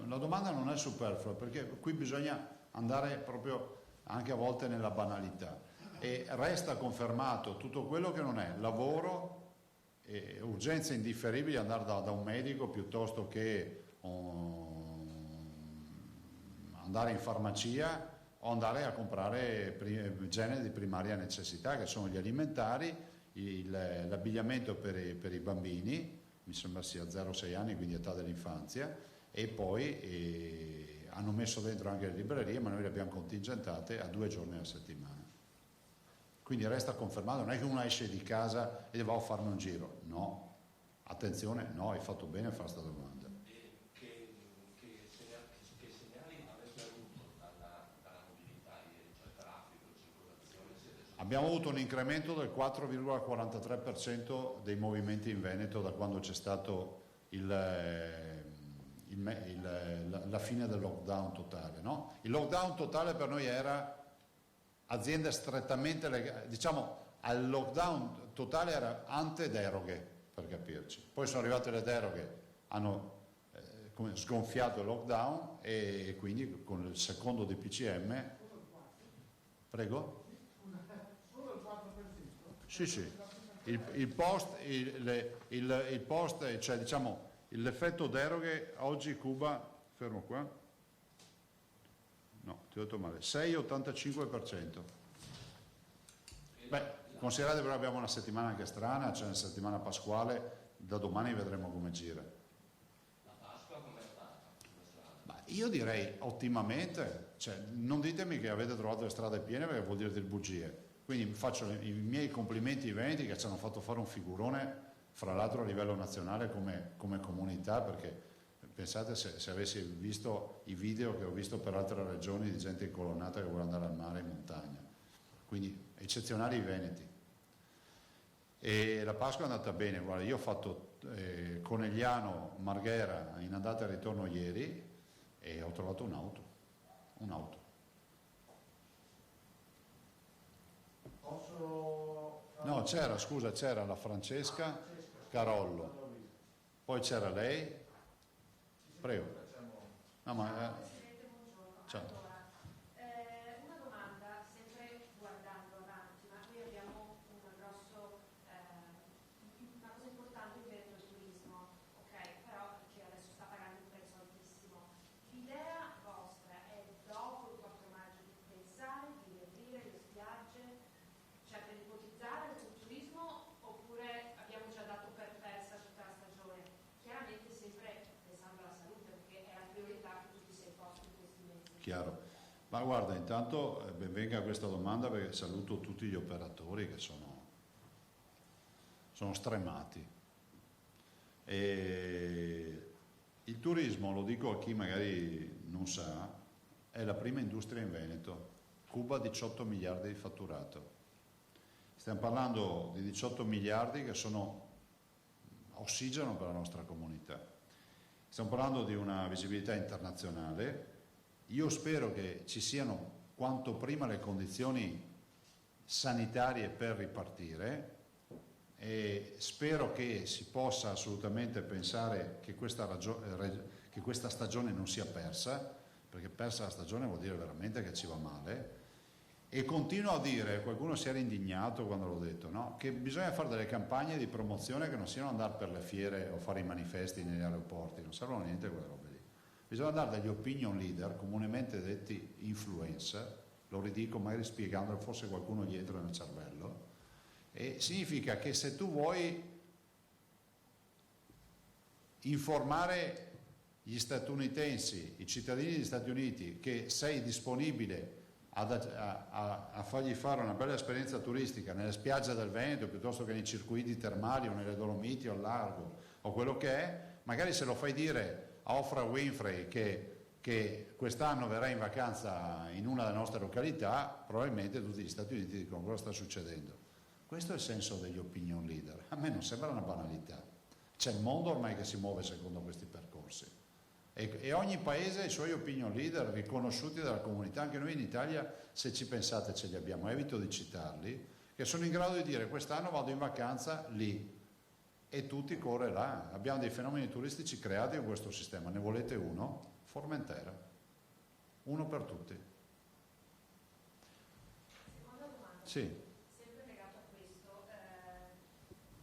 La domanda non è superflua, perché qui bisogna andare proprio anche a volte nella banalità. E resta confermato tutto quello che non è lavoro, urgenze indifferibili, andare da un medico piuttosto che andare in farmacia o andare a comprare generi di primaria necessità, che sono gli alimentari, l'abbigliamento per i bambini, mi sembra sia 0-6 anni, quindi età dell'infanzia, e poi hanno messo dentro anche le librerie, ma noi le abbiamo contingentate a 2 giorni alla settimana. Quindi resta confermato, non è che uno esce di casa e va a farmi un giro, no, attenzione, no, hai fatto bene a fare questa domanda. Che segnali avete avuto dalla mobilità ieri, cioè traffico, circolazione? Abbiamo avuto un incremento del 4,43% dei movimenti in Veneto da quando c'è stato la fine del lockdown totale, no? Il lockdown totale per noi era aziende strettamente legate, diciamo al lockdown totale era ante deroghe, per capirci. Poi sono arrivate le deroghe, hanno sgonfiato il lockdown e quindi con il secondo DPCM. Prego? Solo il 4%? Sì. Il post, cioè diciamo l'effetto deroghe, oggi Cuba, fermo qua, no, ti ho detto male, 6,85%. Beh, considerate che abbiamo una settimana anche strana, c'è una settimana pasquale, da domani vedremo come gira. La Pasqua come è stata? Io direi ottimamente, cioè, non ditemi che avete trovato le strade piene perché vuol dire delle bugie. Quindi faccio i miei complimenti ai Veneti che ci hanno fatto fare un figurone, fra l'altro a livello nazionale come comunità, perché pensate se avessi visto i video che ho visto per altre regioni di gente incolonnata che vuole andare al mare in montagna. Quindi eccezionali i Veneti. E la Pasqua è andata bene, guarda, io ho fatto Conegliano, Marghera in andata e ritorno ieri e ho trovato un'auto. No, c'era la Francesca Carollo, poi c'era lei, prego. No, ma ciao. Una domanda, sempre guardando avanti, ma qui abbiamo una cosa importante in Veneto il turismo, ok? Però che adesso sta pagando un prezzo altissimo. L'idea vostra è dopo il 4 maggio di pensare di riaprire le spiagge, cioè per ipotizzare sul turismo, oppure abbiamo già dato per persa tutta la stagione? Chiaramente sempre pensando alla salute, perché è la priorità che tu ti sei posto in questi mesi. Chiaro. Ma guarda, intanto ben venga questa domanda perché saluto tutti gli operatori che sono stremati. E il turismo, lo dico a chi magari non sa, è la prima industria in Veneto. Cuba 18 miliardi di fatturato. Stiamo parlando di 18 miliardi che sono ossigeno per la nostra comunità. Stiamo parlando di una visibilità internazionale. Io spero che ci siano quanto prima le condizioni sanitarie per ripartire e spero che si possa assolutamente pensare che questa stagione non sia persa, perché persa la stagione vuol dire veramente che ci va male. E continuo a dire, qualcuno si era indignato quando l'ho detto, no? Che bisogna fare delle campagne di promozione che non siano andare per le fiere o fare i manifesti negli aeroporti, non servono niente quelle robe lì. Bisogna dare degli opinion leader, comunemente detti influencer, lo ridico magari spiegandolo, forse qualcuno gli entra nel cervello, e significa che se tu vuoi informare gli statunitensi, i cittadini degli Stati Uniti, che sei disponibile a fargli fare una bella esperienza turistica nelle spiagge del Veneto piuttosto che nei circuiti termali o nelle Dolomiti o al largo o quello che è, magari se lo fai dire a Oprah Winfrey che quest'anno verrà in vacanza in una delle nostre località, probabilmente tutti gli Stati Uniti dicono cosa sta succedendo. Questo è il senso degli opinion leader. A me non sembra una banalità. C'è il mondo ormai che si muove secondo questi percorsi. E ogni paese ha i suoi opinion leader riconosciuti dalla comunità. Anche noi in Italia, se ci pensate, ce li abbiamo, evito di citarli, che sono in grado di dire quest'anno vado in vacanza lì e tutti corre là. Abbiamo dei fenomeni turistici creati con questo sistema. Ne volete uno? Formentera. Uno per tutti. Seconda domanda. Sì. Sempre legato a questo,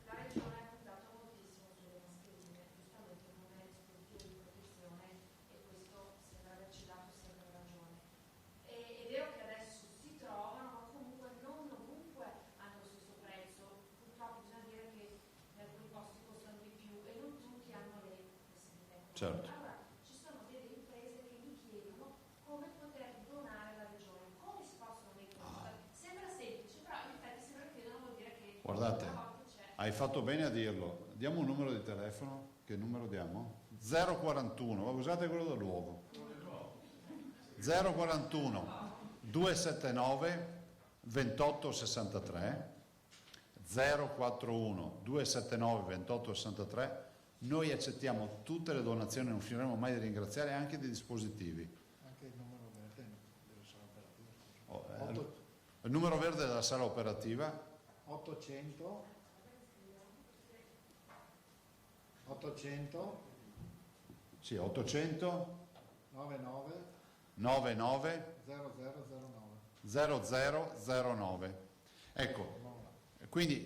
la regione ha puntato moltissimo sulle mascherine, giustamente come dispositivo di protezione, e questo sembra averci dato sempre ragione. È vero che adesso si trovano, ma comunque non ovunque hanno lo stesso prezzo. Purtroppo bisogna dire che in alcuni posti costano di più e non tutti hanno le possibilità. Certo. Allora, ci sono delle imprese che mi chiedono come poter donare alla regione, come si possono mettere. Sembra semplice, però in effetti se lo richiedono vuol dire che Guardate, una volta c'è. hai fatto bene a dirlo. Diamo un numero di telefono. Che numero diamo? 041, usate quello dell'uovo. 041 279 2863 041 279 2863. Noi accettiamo tutte le donazioni, non finiremo mai di ringraziare, anche dei dispositivi. Anche il numero verde della sala operativa. Il numero verde della sala operativa 800 Sì, 800 99 0009. Ecco, quindi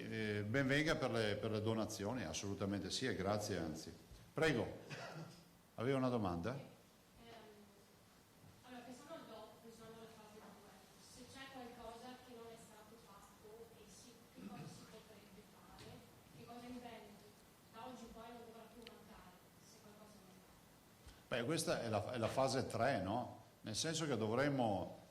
ben venga per le donazioni, assolutamente sì, e grazie anzi. Prego, aveva una domanda? Allora, pensando al dopo, pensando alle fasi 2, se c'è qualcosa che non è stato fatto e che cosa si potrebbe fare, che cosa inventi, da oggi in poi non dovrà più mancare, se qualcosa non è fatto. Beh, questa è la fase 3, no? Nel senso che dovremmo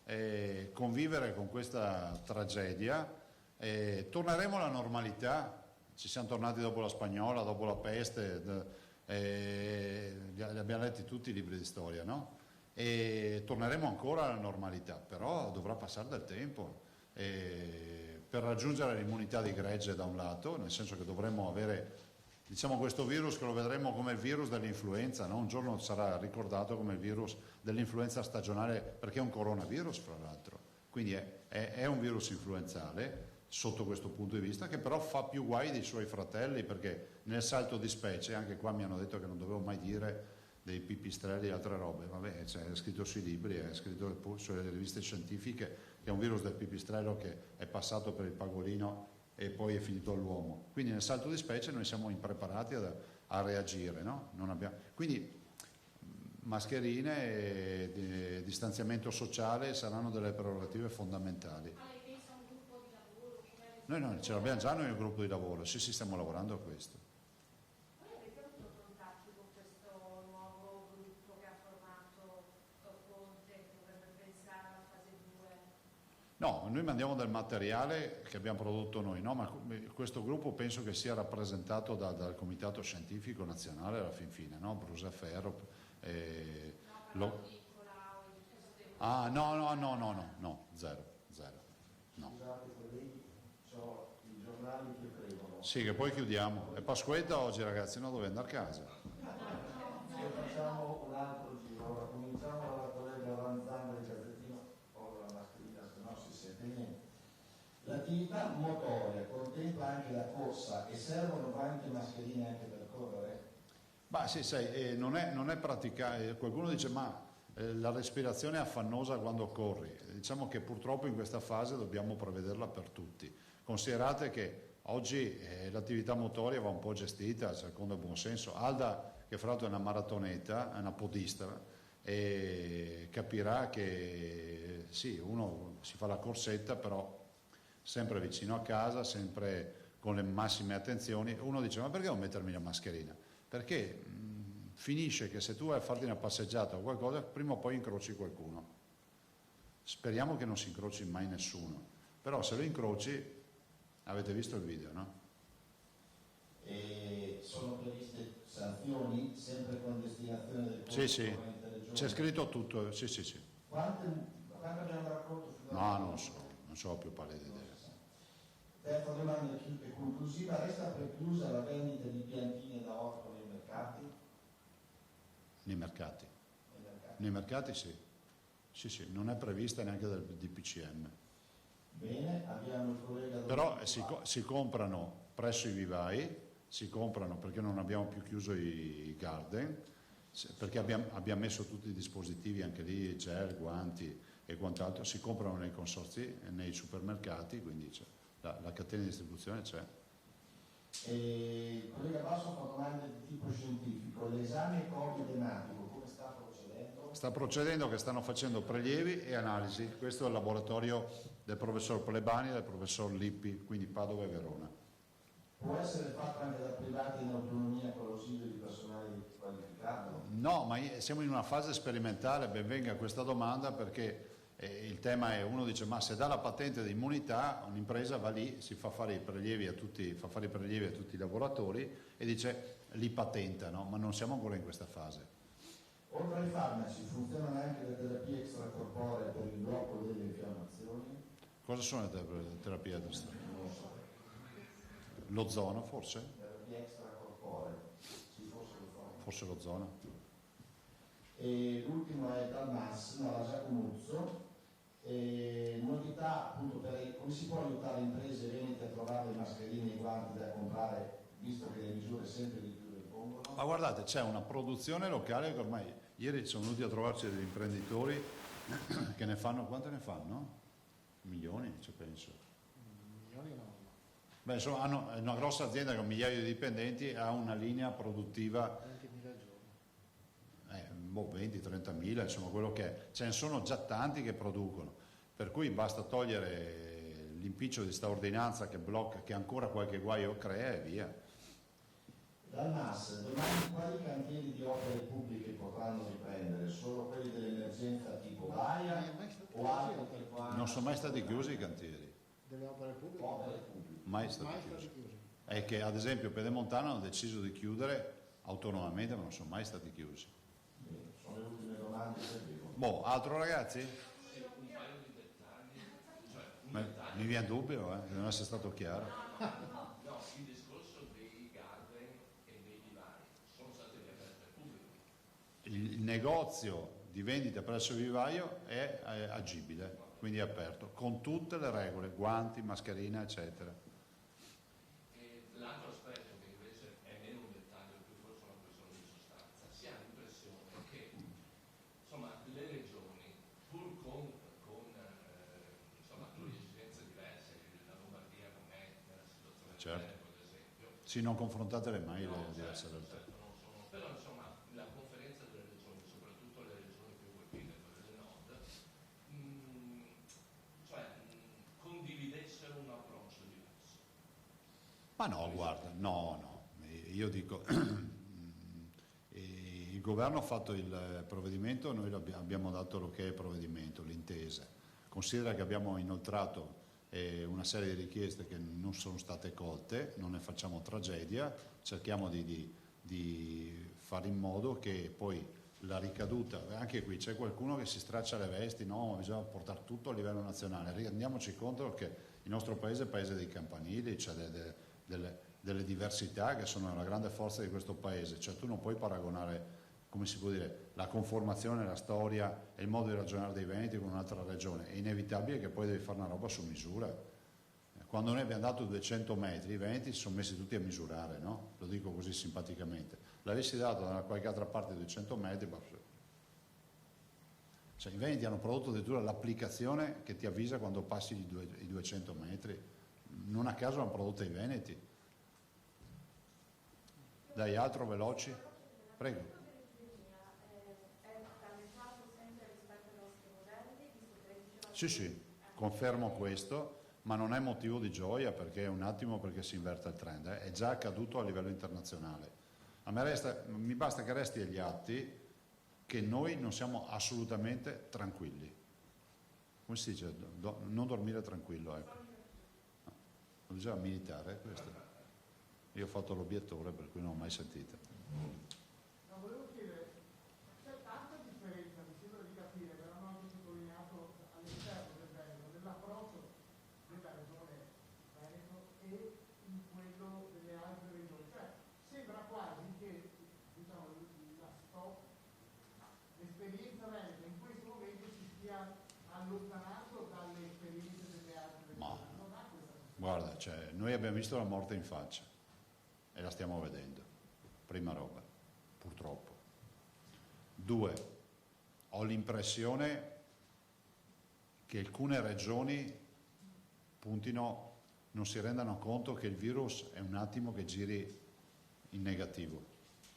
convivere con questa tragedia, torneremo alla normalità, ci siamo tornati dopo la spagnola, dopo la peste, li abbiamo letti tutti i libri di storia, no? E torneremo ancora alla normalità, però dovrà passare del tempo per raggiungere l'immunità di gregge da un lato, nel senso che dovremmo avere, diciamo, questo virus che lo vedremo come il virus dell'influenza, no? Un giorno sarà ricordato come il virus dell'influenza stagionale, perché è un coronavirus fra l'altro, quindi è un virus influenzale sotto questo punto di vista, che però fa più guai dei suoi fratelli, perché nel salto di specie, anche qua mi hanno detto che non dovevo mai dire dei pipistrelli e altre robe, vabbè, cioè, è scritto sui libri, è scritto sulle riviste scientifiche che è un virus del pipistrello che è passato per il pagolino e poi è finito all'uomo. Quindi nel salto di specie noi siamo impreparati a reagire, no? Non abbiamo... Quindi mascherine e distanziamento sociale saranno delle prerogative fondamentali. Noi ce l'abbiamo già noi il gruppo di lavoro, sì, stiamo lavorando a questo. Voi avete avuto contatti con questo nuovo gruppo che ha formato Conte, che dovrebbe pensare alla fase 2? No, noi mandiamo del materiale che abbiamo prodotto noi, no? Ma questo gruppo penso che sia rappresentato dal Comitato Scientifico Nazionale alla fin fine, no? Brusaferro. No, zero. No. Scusate colleghi, ho i giornali che pregono. Sì, che poi chiudiamo. È Pasquetta oggi, ragazzi, no? Dove andare a casa? Se facciamo un altro giro, ora cominciamo dalla collega Ranzana del Gazzettino, ho la mascherina, se no si sente niente. L'attività motoria contempla anche la corsa e servono anche mascherine anche per correre? Ma sì, sai, non è praticabile. Qualcuno dice ma la respirazione è affannosa quando corri. Diciamo che purtroppo in questa fase dobbiamo prevederla per tutti. Considerate che oggi l'attività motoria va un po' gestita secondo il buon senso. Alda, che fra l'altro è una maratoneta, è una podista, e capirà che sì, uno si fa la corsetta, però sempre vicino a casa, sempre con le massime attenzioni. Uno dice ma perché non mettermi la mascherina? Perché finisce che se tu vai a farti una passeggiata o qualcosa, prima o poi incroci qualcuno. Speriamo che non si incroci mai nessuno, però se lo incroci, avete visto il video, no? E sono previste sanzioni sempre con destinazione del Sì, c'è scritto tutto, sì. Quante abbiamo raccolto? No, non so più pallida idea. Terza domanda e conclusiva, resta preclusa la vendita di piantine da orto nei mercati? Nei mercati sì. Sì, non è prevista neanche dal DPCM. Bene, abbiamo il collega... Però si comprano presso i vivai, si comprano perché non abbiamo più chiuso i garden, perché abbiamo messo tutti i dispositivi anche lì, gel, guanti e quant'altro, si comprano nei consorzi, nei supermercati, quindi la catena di distribuzione c'è. Il collega Basso fa domande di tipo scientifico. L'esame Covid ematico come sta procedendo? Sta procedendo che stanno facendo prelievi e analisi. Questo è il laboratorio del professor Plebani e del professor Lippi, quindi Padova e Verona. Può essere fatto anche da privati in autonomia con l'ausilio di personale qualificato? No, ma siamo in una fase sperimentale, ben venga questa domanda, perché il tema è, uno dice ma se dà la patente di immunità, un'impresa va lì, si fa fare i prelievi a tutti i lavoratori e dice li patentano, ma non siamo ancora in questa fase. Oltre ai farmaci funzionano anche le terapie extracorporee per il blocco delle infiammazioni? Cosa sono le terapie extracorporee? L'ozono forse? Terapie extracorporee, sì, forse l'ozono. E l'ultimo è dal Massimo, alla Giacomuzzo. Novità appunto per come si può aiutare le imprese venete a trovare le mascherine e i guanti da comprare, visto che le misure sempre di più del Ma guardate, c'è una produzione locale che ormai, ieri sono venuti a trovarci degli imprenditori che ne fanno, quante ne fanno? Milioni, ci penso. Milioni no. Beh, insomma, hanno una grossa azienda che ha un migliaio di dipendenti, ha una linea produttiva 20.000 giorni. 20-30.000, insomma quello che è. Ce ne sono già tanti che producono, per cui basta togliere l'impiccio di sta ordinanza che blocca, che ancora qualche guaio crea e via. Dal NAS, domani quali cantieri di opere pubbliche potranno riprendere? Solo quelli dell'emergenza tipo Baia o altri per quanto? Non sono mai stati chiusi i cantieri. Delle opere pubbliche? Mai stati chiusi. È che ad esempio Pedemontana hanno deciso di chiudere autonomamente, ma non sono mai stati chiusi. Sono le ultime domande che avevo. Boh, altro ragazzi? Un paio di dettagli, Mi viene dubbio, che non essere stato chiaro. No, il discorso dei garden e dei vivari sono stati riaperti al pubblico. Il negozio di vendita presso il vivaio è agibile, quindi è aperto, con tutte le regole, guanti, mascherina, eccetera. E l'altro aspetto che invece è meno un dettaglio, più forse una questione di sostanza, si ha l'impressione che insomma, le regioni, pur con esigenze diverse, la Lombardia non è nella situazione Certo. di Veneto, ad esempio. Sì, non confrontatele mai No, le diverse certo, realtà. certo, non sono, però insomma la conferenza delle regioni, soprattutto le regioni più colpite, quelle del nord, condividessero un approccio diverso. Ma no, guarda, no, io dico, il governo ha fatto il provvedimento, noi abbiamo dato l'ok al provvedimento, l'intesa. Considera che abbiamo inoltrato una serie di richieste che non sono state colte, non ne facciamo tragedia, cerchiamo di fare in modo che poi la ricaduta, anche qui c'è qualcuno che si straccia le vesti, no, bisogna portare tutto a livello nazionale, rendiamoci conto che il nostro paese è il paese dei campanili, c'è delle diversità che sono la grande forza di questo paese, cioè tu non puoi paragonare, come si può dire, la conformazione, la storia e il modo di ragionare dei Veneti con un'altra regione, è inevitabile che poi devi fare una roba su misura. Quando noi abbiamo dato 200 metri, i Veneti si sono messi tutti a misurare, no? Lo dico così simpaticamente. L'avessi dato da qualche altra parte 200 metri, cioè i Veneti hanno prodotto addirittura l'applicazione che ti avvisa quando passi i 200 metri. Non a caso hanno prodotto i Veneti. Dai, altro veloci? Prego. Sì, confermo questo, ma non è motivo di gioia perché è un attimo perché si inverta il trend, è già accaduto a livello internazionale. A me mi basta che resti agli atti che noi non siamo assolutamente tranquilli. Come si dice? Non dormire tranquillo, ecco. No, lo diceva militare questo. Io ho fatto l'obiettore per cui non ho mai sentito. No, volevo chiedere, c'è tanta differenza, mi sembra di capire, però anche sottolineato all'interno del Veneto, dell'approccio della regione Veneto e in quello delle altre regioni. Cioè, sembra quasi che diciamo, l'esperienza veneta in questo momento si stia allontanando dalle esperienze delle altre regioni. Non ha questa sensazione. Guarda, cioè, noi abbiamo visto la morte in faccia e la stiamo vedendo, prima roba, purtroppo. 2, ho l'impressione che alcune regioni non si rendano conto che il virus è un attimo che giri in negativo,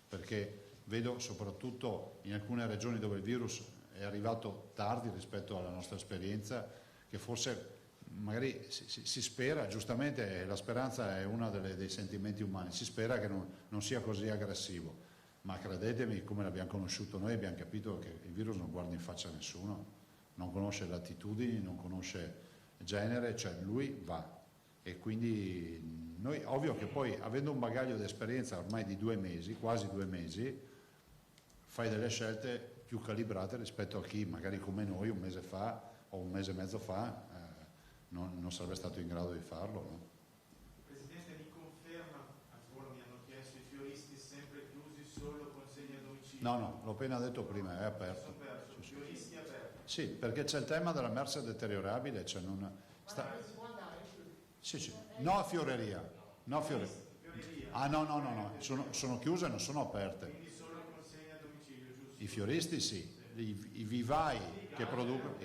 perché vedo soprattutto in alcune regioni dove il virus è arrivato tardi rispetto alla nostra esperienza, che forse magari si spera, giustamente la speranza è uno dei sentimenti umani, si spera che non sia così aggressivo, ma credetemi, come l'abbiamo conosciuto noi, abbiamo capito che il virus non guarda in faccia a nessuno, non conosce latitudini, non conosce genere, cioè lui va. E quindi noi, ovvio che poi, avendo un bagaglio di esperienza ormai di 2 mesi, quasi 2 mesi, fai delle scelte più calibrate rispetto a chi magari come noi un mese fa o un mese e mezzo fa non sarebbe stato in grado di farlo, no? Presidente, mi conferma, a Scuola mi hanno chiesto i fioristi sempre chiusi, solo consegna a domicilio? No, l'ho appena detto prima, è aperto. Sì, fioristi aperti? Sì, perché c'è il tema della merce deteriorabile, cioè non... Si può andare? Sì. No fioreria. Ah no, sono chiuse, non sono aperte. Quindi solo consegna a domicilio, giusto? I fioristi sì, i vivai che producono...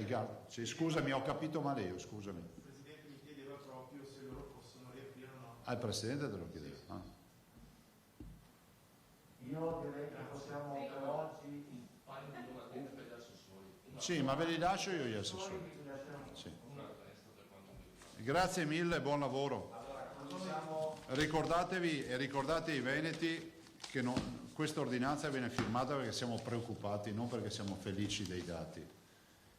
Sì, scusami, ho capito male io, scusami. Il Presidente mi chiedeva proprio se loro possono riaprire o no. Ah, il Presidente te lo chiedeva. Ah. Io direi che possiamo per oggi... Fai una domanda per gli assessori. Sì, ma ve li lascio io gli assessori. Sì. Grazie mille, buon lavoro. Ricordatevi e ricordate ai veneti che questa ordinanza viene firmata perché siamo preoccupati, non perché siamo felici dei dati.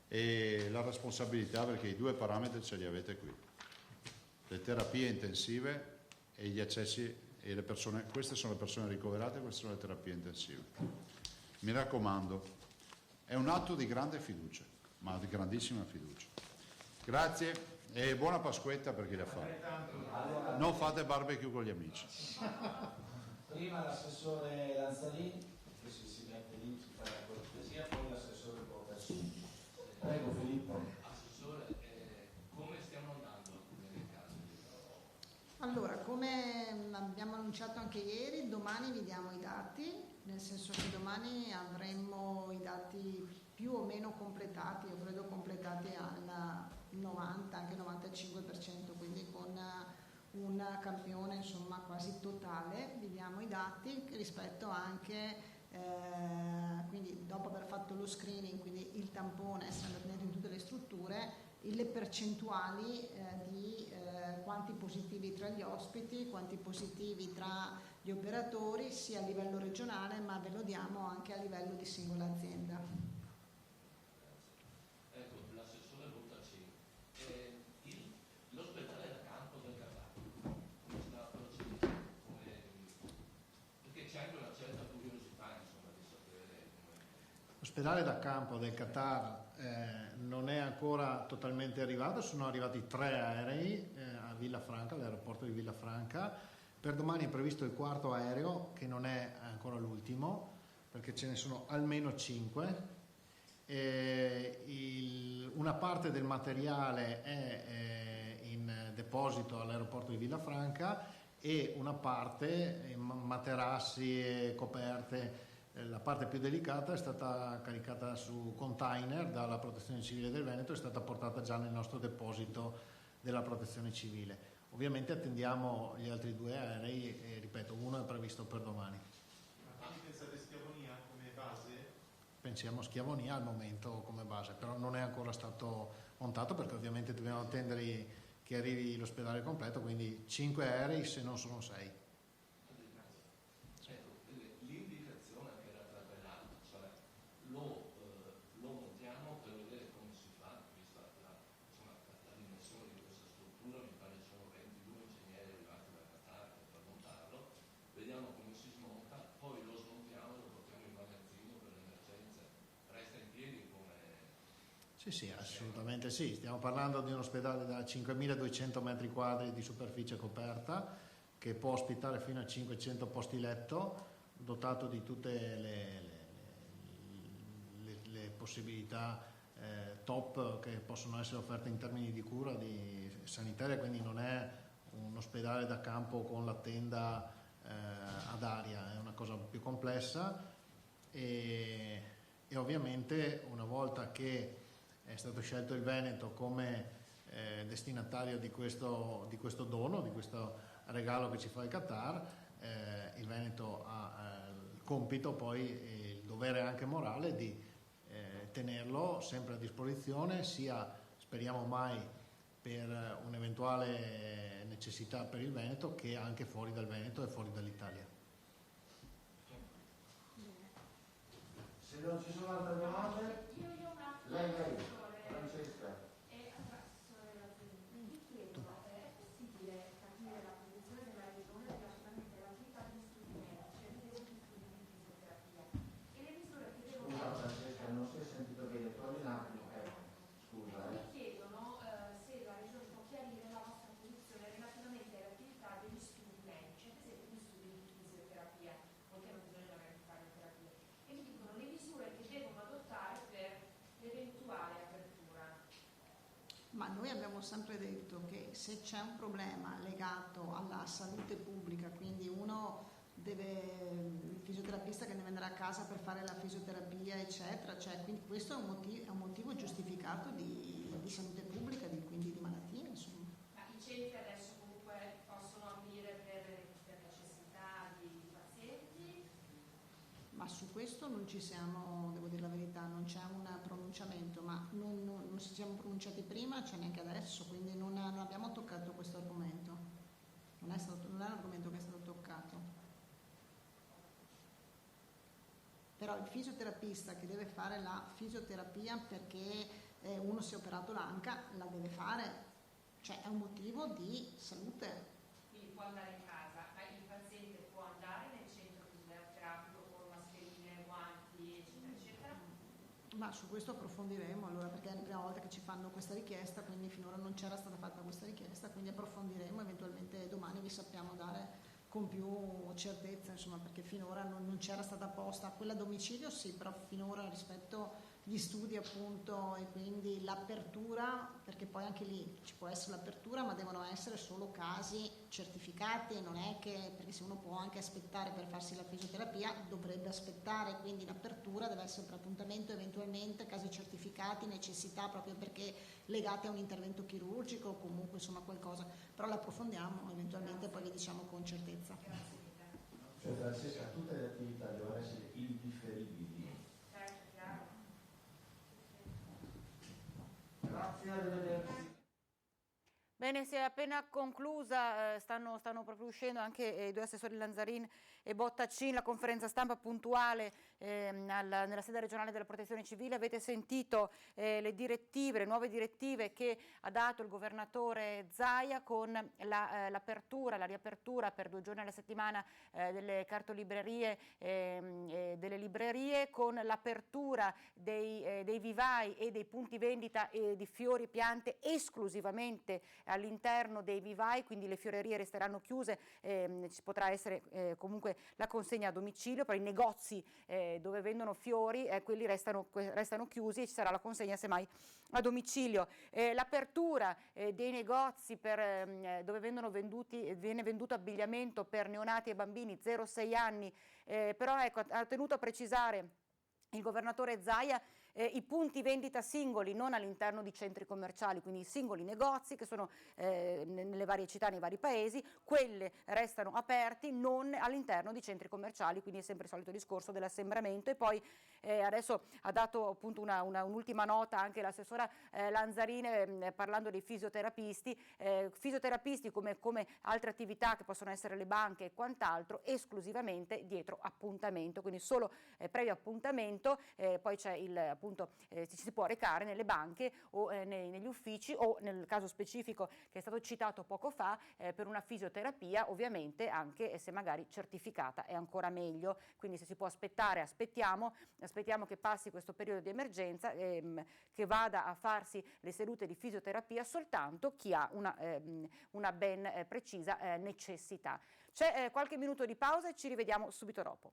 E la responsabilità, perché i due parametri ce li avete qui. Le terapie intensive e gli accessi e le persone, queste sono le persone ricoverate, queste sono le terapie intensive. Mi raccomando, è un atto di grande fiducia, ma di grandissima fiducia. Grazie e buona Pasquetta per chi la fa. Non fate barbecue con gli amici. Prima l'assessore Lanzalini, che si mette lì, ci fa la cortesia, poi l'assessore Portasini. Prego Filippo. Assessore, come stiamo andando nelle case? Allora, come abbiamo annunciato anche ieri, domani vi diamo i dati, nel senso che domani avremo i dati più o meno completati, io credo completati al 90, anche 95%, quindi con un campione insomma quasi totale, vi diamo i dati rispetto anche, quindi dopo aver fatto lo screening, quindi il tampone, essendo presente in tutte le strutture, le percentuali di quanti positivi tra gli ospiti, quanti positivi tra gli operatori, sia a livello regionale, ma ve lo diamo anche a livello di singola azienda. Ecco, l'assessore Luttacini, l'ospedale da campo del Qatar, come sta procedendo? Perché c'è anche una certa curiosità, insomma, di sapere come... L'ospedale da campo del Qatar non è ancora totalmente arrivato, sono arrivati 3 aerei a Villafranca, all'aeroporto di Villafranca. Per domani è previsto il 4º aereo, che non è ancora l'ultimo, perché ce ne sono almeno 5. Una parte del materiale è in deposito all'aeroporto di Villafranca e una parte, materassi e coperte, la parte più delicata è stata caricata su container dalla Protezione Civile del Veneto, è stata portata già nel nostro deposito della Protezione Civile. Ovviamente attendiamo gli altri 2 aerei e ripeto, uno è previsto per domani. Ma quindi pensate Schiavonia come base? Pensiamo Schiavonia al momento come base, però non è ancora stato montato perché ovviamente dobbiamo attendere che arrivi l'ospedale completo, quindi 5 aerei se non sono 6. Lo montiamo per vedere come si fa, vista la dimensione di questa struttura, mi pare sono 22 ingegneri arrivati da Qatar per montarlo, vediamo come si smonta, poi lo smontiamo e lo portiamo in magazzino per le emergenze. Resta in piedi come... Sì, assolutamente sì, stiamo parlando di un ospedale da 5.200 metri quadri di superficie coperta che può ospitare fino a 500 posti letto, dotato di tutte le possibilità top che possono essere offerte in termini di cura sanitaria, quindi non è un ospedale da campo con la tenda ad aria, è una cosa più complessa e ovviamente una volta che è stato scelto il Veneto come destinatario di questo dono, di questo regalo che ci fa il Qatar, il Veneto ha il compito poi, il dovere anche morale di tenerlo sempre a disposizione, sia speriamo mai per un'eventuale necessità per il Veneto, che anche fuori dal Veneto e fuori dall'Italia. Se non ci sono altre domande, lei, Francesca. Ma noi abbiamo sempre detto che se c'è un problema legato alla salute pubblica, quindi uno a casa per fare la fisioterapia, eccetera, cioè, quindi questo è un motivo giustificato di salute pubblica, quindi di malattie, insomma. Ma i centri adesso comunque possono aprire per necessità di pazienti? Ma su questo non ci siamo, devo dire la verità, non c'è un pronunciamento, ma non ci siamo pronunciati prima, c'è neanche adesso, quindi non abbiamo toccato questo argomento, non è un argomento che è stato toccato. Però il fisioterapista che deve fare la fisioterapia perché uno si è operato l'anca, la deve fare, cioè è un motivo di salute. Quindi può andare in casa, ma il paziente può andare nel centro fisioterapico con mascherine, guanti, eccetera, eccetera? Ma su questo approfondiremo allora, perché è la prima volta che ci fanno questa richiesta, quindi finora non c'era stata fatta questa richiesta, quindi approfondiremo, eventualmente domani vi sappiamo dare con più certezza, insomma, perché finora non c'era stata posta quella a domicilio, sì, però finora rispetto agli studi appunto e quindi l'apertura, perché poi anche lì ci può essere l'apertura, ma devono essere solo casi certificati, non è che, perché se uno può anche aspettare per farsi la fisioterapia, dovrebbe aspettare, quindi l'apertura deve essere per appuntamento, eventualmente casi certificati, necessità proprio perché legate a un intervento chirurgico o comunque insomma qualcosa, però l'approfondiamo eventualmente e poi vi diciamo con certezza. Cioè Francesca, tutte le attività devono essere indifferibili. Certo, chiaro. Grazie, arrivederci. Bene, si è appena conclusa, stanno proprio uscendo anche i due assessori Lanzarin e Bottaccin, la conferenza stampa puntuale nella sede regionale della Protezione Civile. Avete sentito le direttive, le nuove direttive che ha dato il governatore Zaia con l'apertura, la riapertura per 2 giorni alla settimana delle cartolibrerie e delle librerie, con l'apertura dei vivai e dei punti vendita di fiori e piante esclusivamente all'interno dei vivai, quindi le fiorerie resteranno chiuse, ci potrà essere comunque la consegna a domicilio, però i negozi dove vendono fiori, quelli restano chiusi e ci sarà la consegna semmai a domicilio. L'apertura dei negozi dove viene venduto abbigliamento per neonati e bambini 0-6 anni, però ecco, ha tenuto a precisare il governatore Zaia i punti vendita singoli, non all'interno di centri commerciali, quindi i singoli negozi che sono nelle varie città, nei vari paesi, quelle restano aperti, non all'interno di centri commerciali, quindi è sempre il solito discorso dell'assembramento. E poi adesso ha dato appunto un'ultima nota anche l'assessora Lanzarin parlando dei fisioterapisti, come altre attività che possono essere le banche e quant'altro, esclusivamente dietro appuntamento, quindi solo previo appuntamento, poi c'è ci si può recare nelle banche o negli uffici o nel caso specifico che è stato citato poco fa per una fisioterapia, ovviamente anche se magari certificata è ancora meglio, quindi se si può aspettare aspettiamo che passi questo periodo di emergenza, che vada a farsi le sedute di fisioterapia soltanto chi ha una ben precisa necessità. C'è qualche minuto di pausa e ci rivediamo subito dopo.